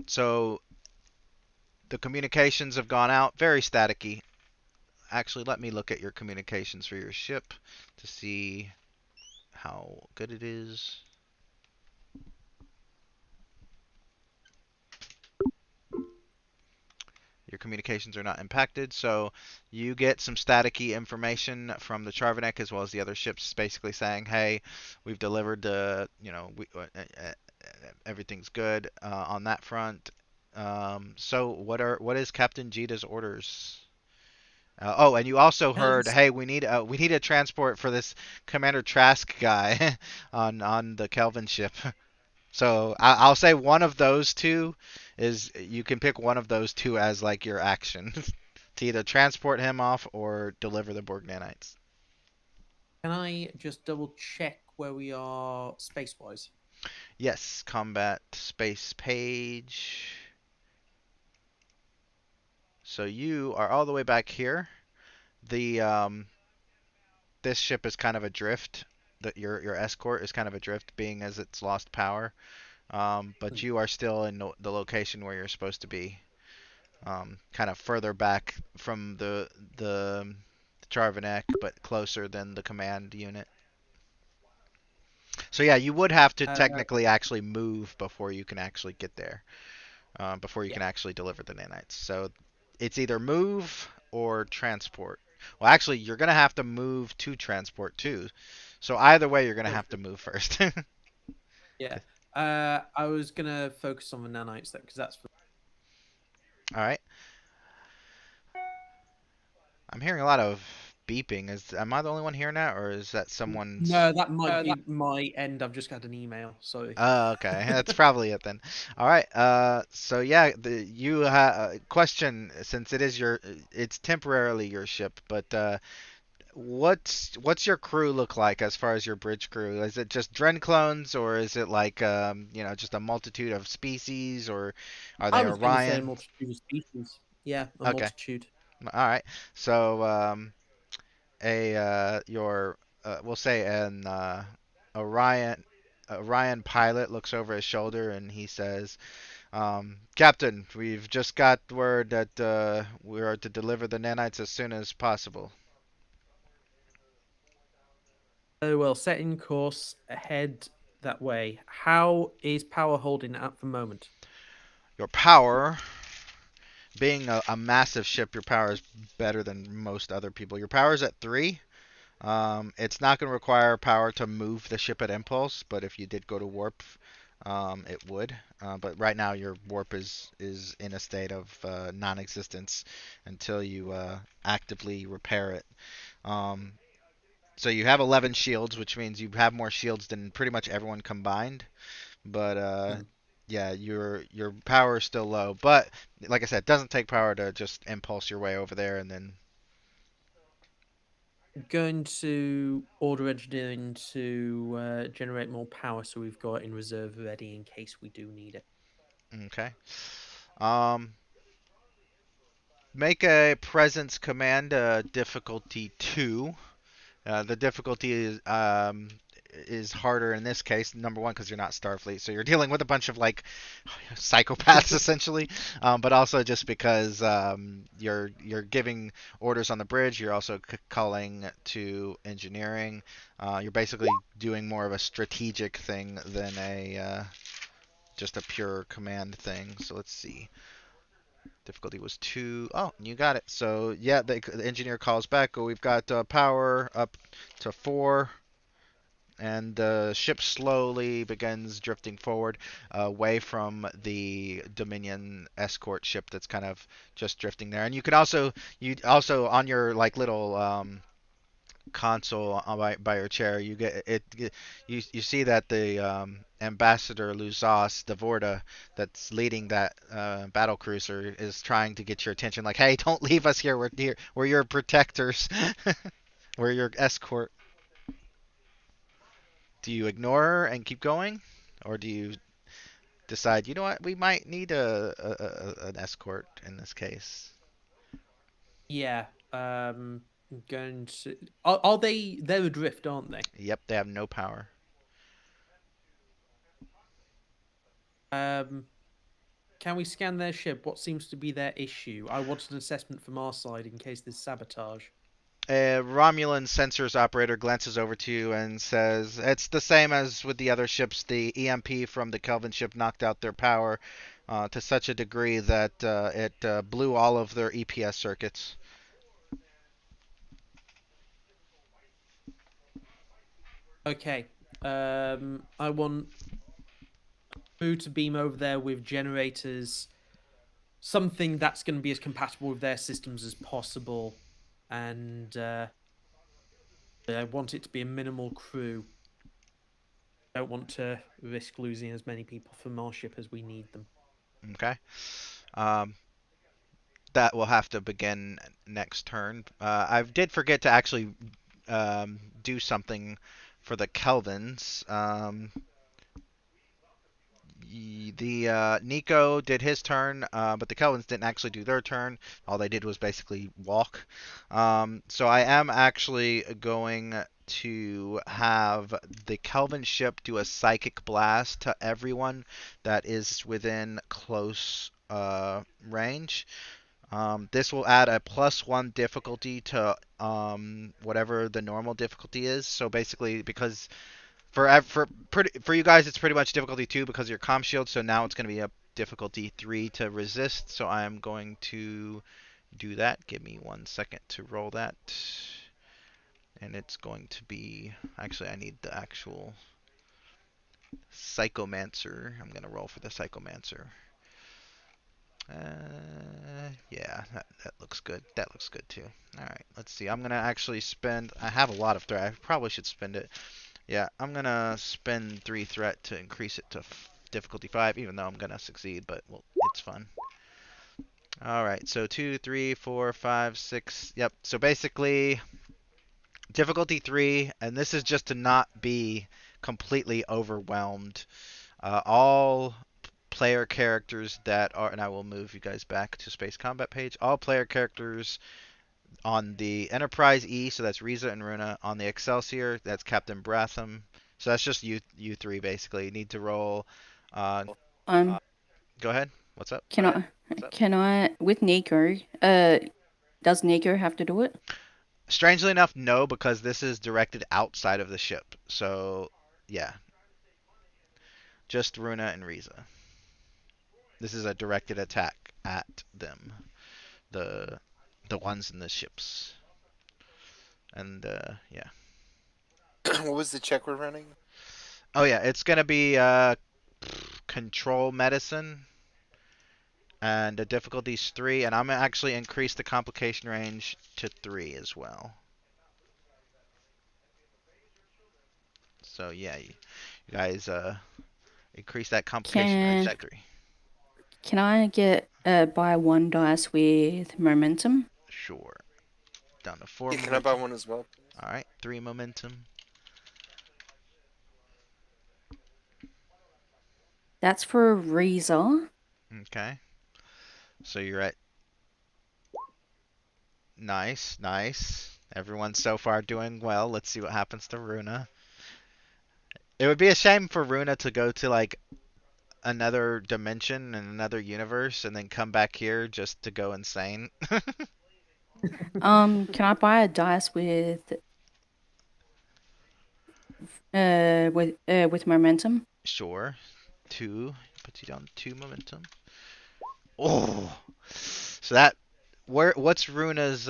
So the communications have gone out, very staticky. Actually, let me look at your communications for your ship to see how good it is. Your communications are not impacted, so you get some staticky information from the Charvanek as well as the other ships, basically saying, "Hey, we've delivered the, everything's good on that front." So what is Captain Jita's orders? Oh, and you also heard, He's "Hey, we need a transport for this Commander Trask guy on the Kelvin ship." So I'll say one of those two is you can pick one of those two as like your action to either transport him off or deliver the Borg nanites. Can I just double check where we are space wise? Yes, combat space page. So you are all the way back here. The This ship is kind of adrift. Your escort is kind of adrift, being as it's lost power. But you are still in the location where you're supposed to be. Kind of further back from the Charvanek, but closer than the command unit. So yeah, you would have to Uh, technically actually move before you can actually get there, before you yeah. can actually deliver the nanites. So it's either move or transport. Well, actually, you're gonna have to move to transport too. So either way, you're gonna Oh, have to move first. yeah. I was gonna focus on the nanites though, because that's All right. I'm hearing a lot of beeping. Am I the only one hearing that, or is that someone's? no, that might be my end. I've just got an email. Sorry. Oh, okay. That's probably it then. All right. So yeah, you question, since it's temporarily your ship, but what's your crew look like as far as your bridge crew? Is it just Dren clones, or is it like just a multitude of species, or are I they was gonna say a Orion? multitude of species. Yeah, a Okay. multitude. All right. So a your we'll say an Orion Orion pilot looks over his shoulder and he says, "Captain, we've just got word that we are to deliver the nanites as soon as possible. Oh well, setting course ahead that way. How is power holding at the moment? Your power, being a massive ship, your power is better than most other people. Your power is at 3. It's not going to require power to move the ship at impulse, but if you did go to warp, it would. But right now, your warp is in a state of non-existence until you actively repair it. Um, so you have 11 shields, which means you have more shields than pretty much everyone combined. But Hmm. yeah, your power is still low. But like I said, it doesn't take power to just impulse your way over there and then. Going to order engineering to generate more power, so we've got in reserve ready in case we do need it. Okay. Um, Make a presence command difficulty 2. The difficulty is harder in this case. Number one, because you're not Starfleet, so you're dealing with a bunch of like psychopaths essentially. But also just because you're giving orders on the bridge. You're also calling to engineering. You're basically doing more of a strategic thing than a just a pure command thing. So let's see. Difficulty was 2. Oh, you got it. So yeah, the engineer calls back. Oh, we've got power up to 4, and the ship slowly begins drifting forward away from the Dominion escort ship that's kind of just drifting there. And you also on your like little console by your chair, you get it. You see that the ambassador Luzas Devorda, that's leading that battle cruiser, is trying to get your attention. Like, hey, don't leave us here. We're here. We're your protectors. We're your escort. Do you ignore her and keep going, or do you decide, you know what, we might need an escort in this case? Yeah. I'm going to. Are they? They're adrift, aren't they? Yep, they have no power. Can we scan their ship? What seems to be their issue? I want an assessment from our side in case there's sabotage. A Romulan sensors operator glances over to you and says, "It's the same as with the other ships. The EMP from the Kelvin ship knocked out their power to such a degree that it blew all of their EPS circuits." Okay. I want crew to beam over there with generators, something that's going to be as compatible with their systems as possible, and I want it to be a minimal crew. I don't want to risk losing as many people from our ship as we need them. Okay. Um, that will have to begin next turn. I did forget to actually do something for the Kelvins. The Nico did his turn, but the Kelvins didn't actually do their turn. All they did was basically walk. So I am actually going to have the Kelvin ship do a psychic blast to everyone that is within close range. This will add a +1 difficulty to whatever the normal difficulty is. So basically, because for you guys, it's pretty much difficulty 2 because of your comm shield. So now it's going to be a difficulty 3 to resist. So I am going to do that. Give me 1 second to roll that, and it's going to be, actually, I need the actual Psychomancer. I'm going to roll for the Psychomancer. Yeah, that looks good. That looks good too. All right, let's see. I'm gonna actually spend. I have a lot of threat. I probably should spend it. Yeah, I'm gonna spend 3 threat to increase it to difficulty 5, even though I'm gonna succeed. But well, it's fun. All right, so 2, 3, 4, 5, 6. Yep. So basically, difficulty 3, and this is just to not be completely overwhelmed. All player characters that are, and I will move you guys back to Space Combat page. All player characters on the Enterprise E, so that's Riza and Runa. On the Excelsior, that's Captain Bratham. So that's just you three basically. You need to roll. Um, Go ahead. What's up? can I with Nico? Does Nico have to do it? Strangely enough, no, because this is directed outside of the ship. So yeah, just Runa and Riza. This is a directed attack at them, the ones in the ships, and yeah. What was the check we're running? Oh yeah, it's gonna be control medicine, and the difficulty's 3, and I'm gonna actually increase the complication range to 3 as well. So yeah, you guys increase that complication range to 3. Can I get buy 1 dice with momentum? Sure. Down to 4 Yeah, can I momentum. buy one as well? All right, 3 momentum. That's for Riza. Okay. So you're at nice, nice. Everyone's so far doing well. Let's see what happens to Runa. It would be a shame for Runa to go to like another dimension and another universe and then come back here just to go insane. Can I buy a dice with momentum? Sure. 2. Puts you down 2 momentum. Oh. So that what's Runa's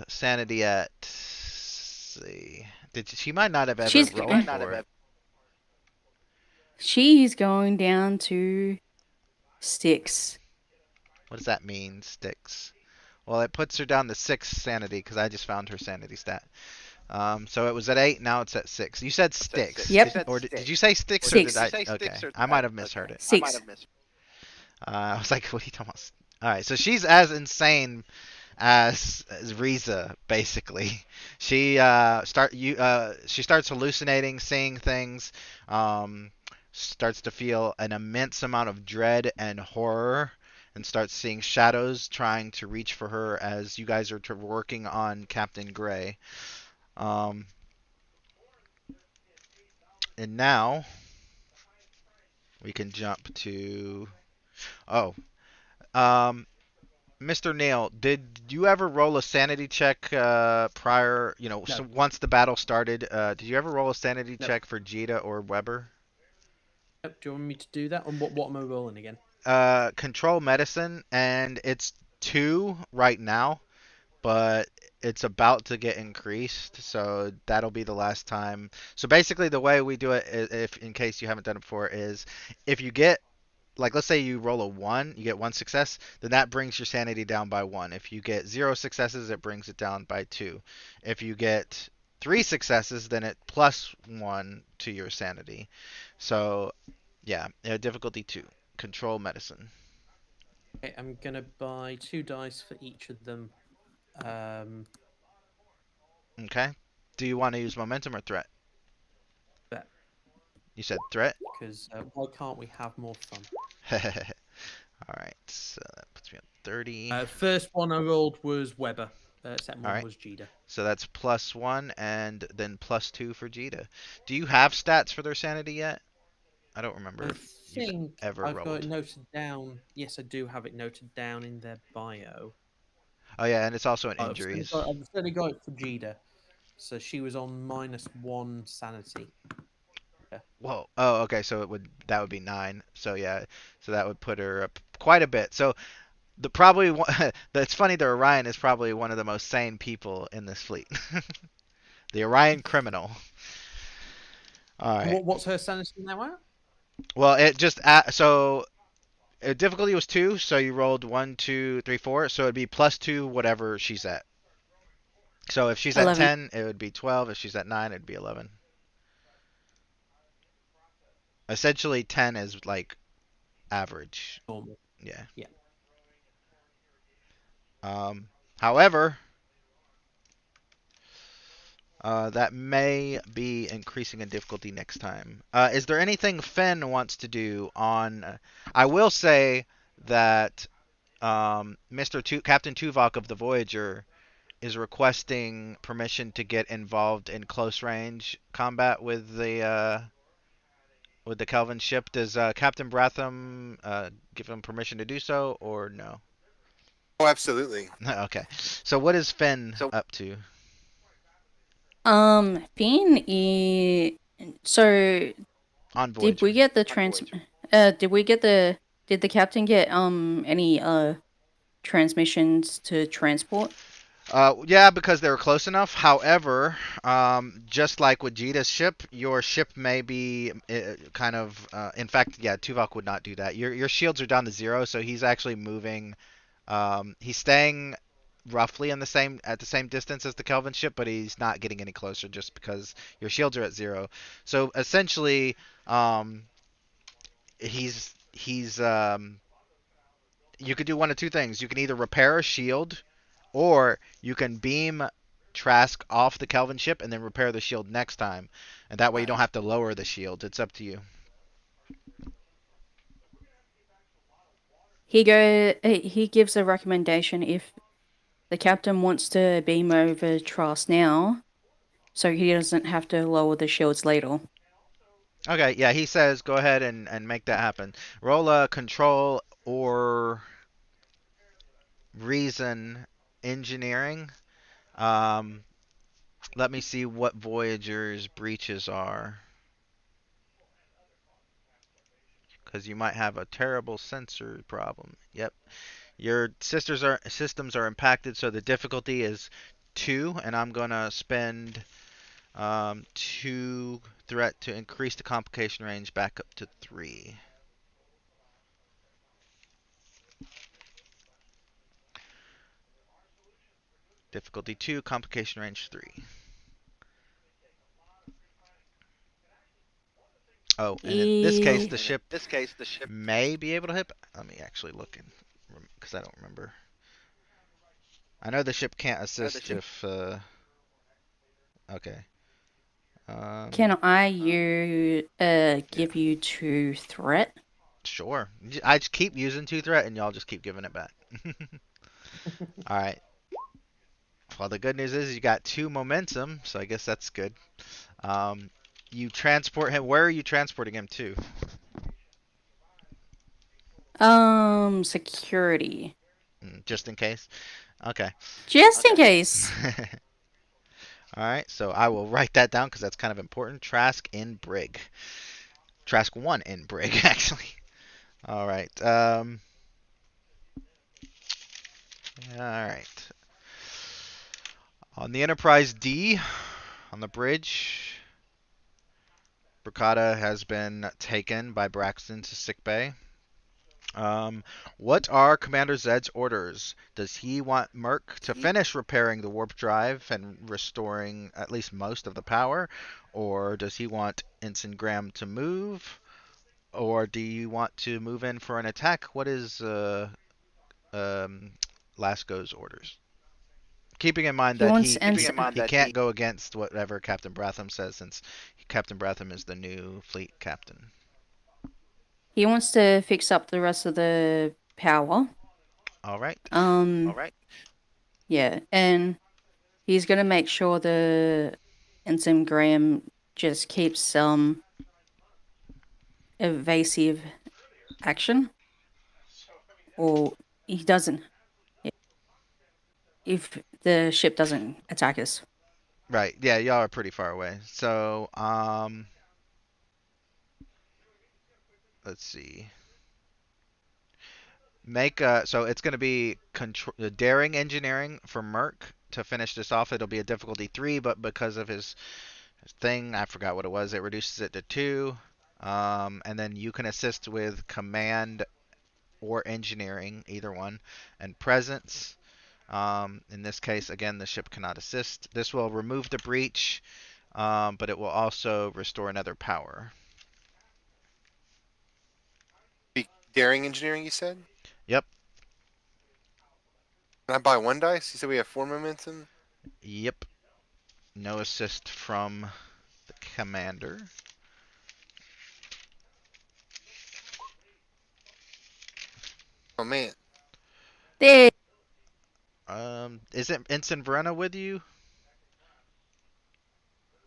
sanity at? Let's see. She might not have ever She's rolled for it. She's going down to 6. What does that mean, Sticks? Well, it puts her down to 6 sanity because I just found her sanity stat. So it was at 8. Now it's at 6. You said sticks. Yep. Or did you say sticks or did Six. I? Okay, I might have misheard it. 6. I was like, what are you talking about? All right, so she's as insane as Riza, basically. She starts hallucinating, seeing things, starts to feel an immense amount of dread and horror, and starts seeing shadows trying to reach for her as you guys are working on Captain Gray. Um, and now we can jump to oh, um, Mr. Neil, did you ever roll a sanity check prior? No. So once the battle started, did you ever roll a sanity No. check for Jita or Weber? Yep, do you want me to do that? And what am I rolling again? Control medicine, and it's 2 right now, but it's about to get increased, so that'll be the last time. So basically, the way we do it, if in case you haven't done it before, is if you get like let's say you roll a 1, you get 1 success, then that brings your sanity down by 1. If you get 0 successes, it brings it down by 2. If you get 3 successes, then it plus 1 to your sanity. So, yeah, difficulty 2. Control medicine. Okay, I'm gonna buy 2 dice for each of them. Okay. Do you want to use momentum or threat? That You said threat? because why can't we have more fun? All right. So that puts me on 30. First one I rolled was Weber. Second All one right. was Jida. So that's plus 1 and then plus 2 for Jita. Do you have stats for their sanity yet? I don't remember I if you've think ever I've got rolled. it noted down. Yes, I do have it noted down in their bio. Oh yeah, and it's also in I've certainly injuries. got it for Jida. So she was on -1 sanity. Whoa. Oh, okay. So that would be 9. So yeah. So that would put her up quite a bit. So the probably it's funny that Orion is probably one of the most sane people in this fleet. The Orion criminal. All right. What's her sanity now at? Well, it just so difficulty was 2, so you rolled 1, 2, 3, 4. So it'd be plus 2 whatever she's at. So if she's at 11. 10, it would be 12. If she's at 9, it'd be 11. Essentially, 10 is like average. Normal. Yeah. Yeah. However, that may be increasing in difficulty next time. Is there anything Finn wants to do on? I will say that Captain Tuvok of the Voyager is requesting permission to get involved in close range combat with the Kelvin ship. Does Captain Bratham give him permission to do so, or no? Oh, absolutely. Okay. So what is Finn up to? Finn so On did we Voyager. get the did the captain get any transmissions to transport? Yeah, because they were close enough. However, just like with Jita's ship, your ship may be kind of. In fact, yeah, Tuvok would not do that. Your shields are down to 0, so he's actually moving. He's staying roughly in at the same distance as the Kelvin ship, but he's not getting any closer just because your shields are at 0. So essentially, he's you could do one of two things. You can either repair a shield, or you can beam Trask off the Kelvin ship and then repair the shield next time, and that way you don't have to lower the shield. It's up to you. He gives a recommendation if the captain wants to beam over Trask now, so he doesn't have to lower the shields later. Okay, yeah, he says go ahead and make that happen. Roll a control or reason engineering. Let me see what Voyager's breaches are. Because you might have a terrible sensor problem. Yep. Your systems are impacted, so the difficulty is 2, and I'm gonna spend 2 threat to increase the complication range back up to 3. Difficulty 2, complication range 3. Oh, and in this case, Eh, the ship may be able to hit. Let me actually look in, because I don't remember. I know the ship can't assist if. Okay. can give you 2 threat? Sure. I just keep using 2 threat, and y'all just keep giving it back. All right. Well, the good news is you got 2 momentum, so I guess that's good. You transport him. Where are you transporting him to? Security. Just in case. Okay. Just in case. All right. So I will write that down because that's kind of important. Trask in brig. Trask 1 in brig, actually. All right. All right. On the Enterprise D, on the bridge, Bricata has been taken by Braxton to sickbay. What are Commander Zed's orders? Does he want Merc to finish repairing the warp drive and restoring at least most of the power? Or does he want Ensign Graham to move? Or do you want to move in for an attack? What is um, Lasco's orders? Keeping in mind He that wants he can't go against whatever Captain Bratham says, since Captain Bratham is the new fleet captain. he wants to fix up the rest of the power. All right. Yeah, and he's gonna make sure the Ensign Graham just keeps some evasive action, or he doesn't. If the ship doesn't attack us, Right. Yeah, y'all are pretty far away. So, let's see. So it's going to be daring engineering for Merc to finish this off. It'll be a difficulty 3, but because of his thing, I forgot what it was. It reduces it to 2. And then you can assist with command or engineering, either one, and presence. In this case, again, the ship cannot assist. This will remove the breach, but it will also restore another power. Daring engineering, you said? Yep. Can I buy 1 dice? You said we have 4 momentum? Yep. No assist from the commander. Oh, man. there. Isn't Ensign Verena with you?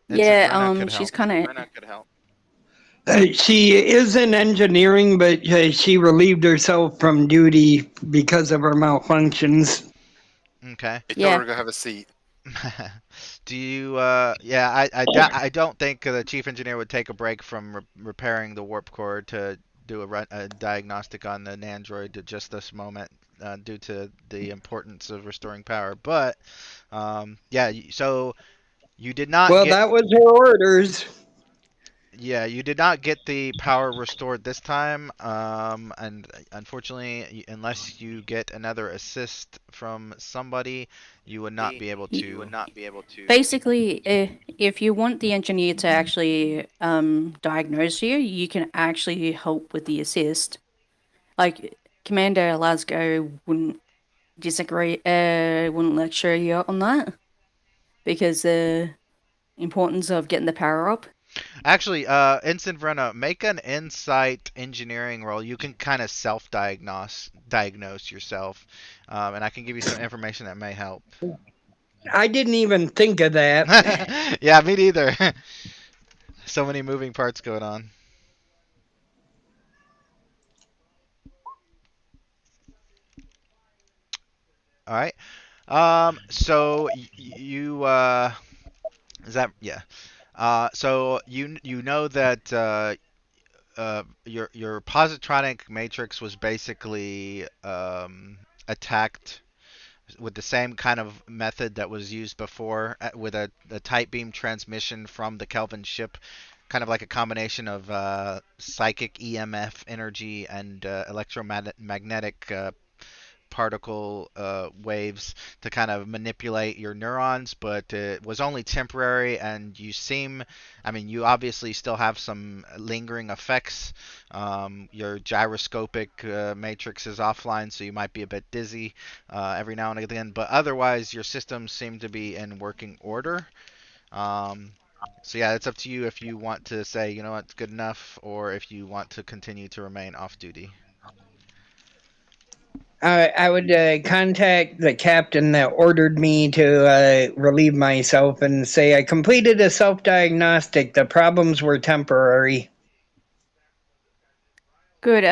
Yeah, Verena could she's help. kind of. She is in engineering, but she relieved herself from duty because of her malfunctions. Okay. You told Yeah. her to go have a seat. Do you? Yeah, I don't think the chief engineer would take a break from repairing the warp core to do a diagnostic on the Nandroid at just this moment, due to the importance of restoring power. But, yeah. So you did not Well, get. that was her orders. Yeah, you did not get the power restored this time, and unfortunately, unless you get another assist from somebody, you would not be able to. Basically, if you want the engineer to actually diagnose you, you can actually help with the assist. Like Commander Lasgo wouldn't disagree, wouldn't lecture you on that because the importance of getting the power up. Actually, Ensign Verena, make an insight engineering roll. You can kind of diagnose yourself, and I can give you some information that may help. I didn't even think of that. Yeah, me neither. So many moving parts going on. All right. So you is that yeah? So you know that your positronic matrix was basically attacked with the same kind of method that was used before, with a tight beam transmission from the Kelvin ship, kind of like a combination of psychic EMF energy and electromagnetic particle waves to kind of manipulate your neurons, but it was only temporary. And I mean, you obviously still have some lingering effects. Your gyroscopic matrix is offline, so you might be a bit dizzy every now and again. But otherwise, your systems seem to be in working order. Um, so yeah, it's up to you if you want to say, you know what, it's good enough, or if you want to continue to remain off duty. I would contact the captain that ordered me to relieve myself and say I completed a self diagnostic. The problems were temporary. Good.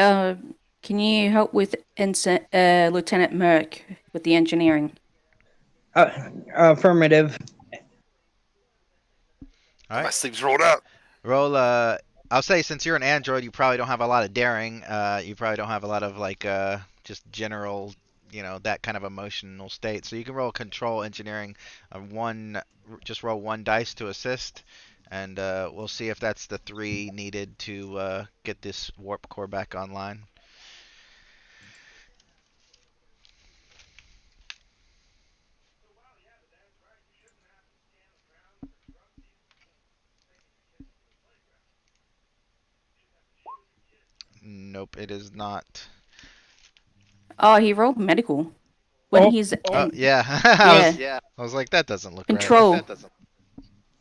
Can you help with Lieutenant Merck with the engineering? Affirmative. All My right. sleeves rolled up. Roll. I'll say since you're an android, you probably don't have a lot of daring. You probably don't have a lot of like just general, that kind of emotional state. So you can roll control engineering, just roll one dice to assist, and we'll see if that's the 3 needed to get this warp core back online. Nope, it is not. Oh, he rolled medical. When Oh. he's Oh yeah, yeah. I was like, that doesn't look right. Control.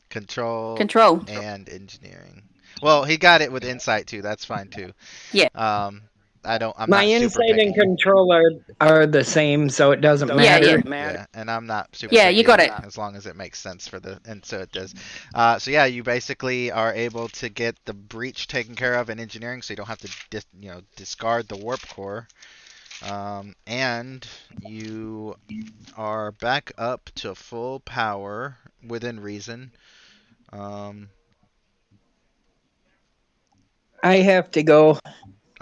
Control and engineering. Well, he got it with insight too. That's fine too. Yeah. I'm My not super insight and picky. control are the same, so it doesn't Yeah, matter. Yeah, and I'm not super Yeah, picky you got it. as long as it makes sense and so it does. So yeah, you basically are able to get the breach taken care of in engineering, so you don't have to discard the warp core. And you are back up to full power within reason. I have to go.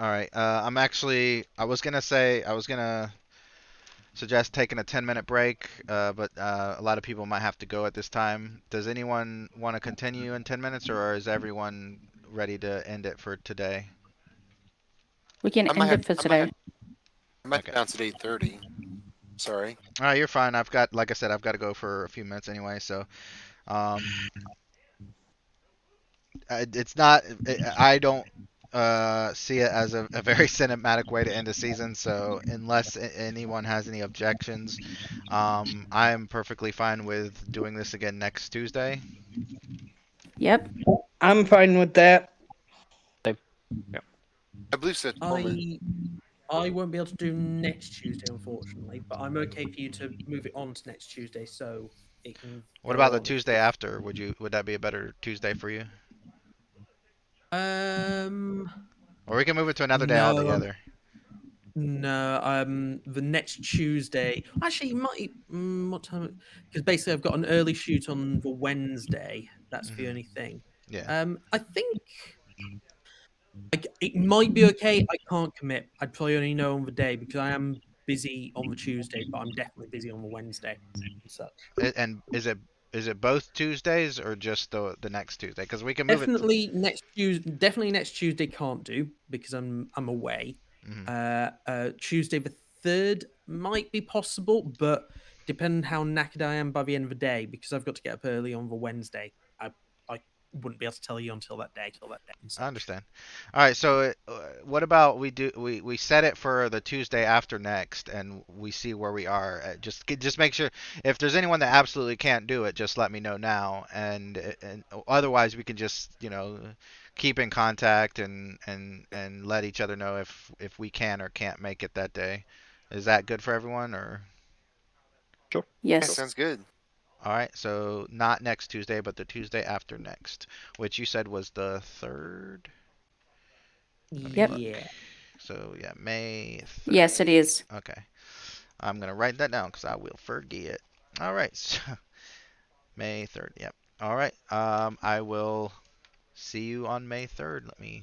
All right. I was gonna suggest taking a 10-minute break, but a lot of people might have to go at this time. Does anyone want to continue in 10 minutes, or is everyone ready to end it for today? We can end it for today. I might Okay. bounce at 8:30. Sorry. All right, you're fine. Like I said, I've got to go for a few minutes anyway, so um, it's not. I don't see it as a very cinematic way to end a season. So unless anyone has any objections, I'm perfectly fine with doing this again next Tuesday. Yep. I'm fine with that. Same. Yeah. I believe so. At the moment. I won't be able to do next Tuesday, unfortunately, but I'm okay for you to move it on to next Tuesday so it can What go about the on. Tuesday after? Would that be a better Tuesday for you? Or we can move it to another day No, altogether. the next Tuesday. Actually, it might. What time? Because basically, I've got an early shoot on the Wednesday. That's the only thing. Yeah. I think it might be okay. I can't commit. I'd probably only know on the day because I am busy on the Tuesday, but I'm definitely busy on the Wednesday and such. And is it both Tuesdays or just the next Tuesday? Because we can move it. Definitely next Tuesday can't do because I'm away. Tuesday the 3rd might be possible, but depending how knackered I am by the end of the day, because I've got to get up early on the Wednesday, I wouldn't be able to tell you until that day. I understand. All right, so what about we set it for the Tuesday after next, and we see where we are. Just make sure if there's anyone that absolutely can't do it, just let me know now, and otherwise we can just keep in contact and let each other know if we can or can't make it that day. Is that good for everyone or? Sure. Yeah, Yes. sounds good. All right, so not next Tuesday, but the Tuesday after next, which you said was the 3rd. Yep. Yeah. So yeah, May 3rd. Yes, it is. Okay. I'm going to write that down because I will forget. All right. So May 3rd. Yep. All right. I will see you on May 3rd. Let me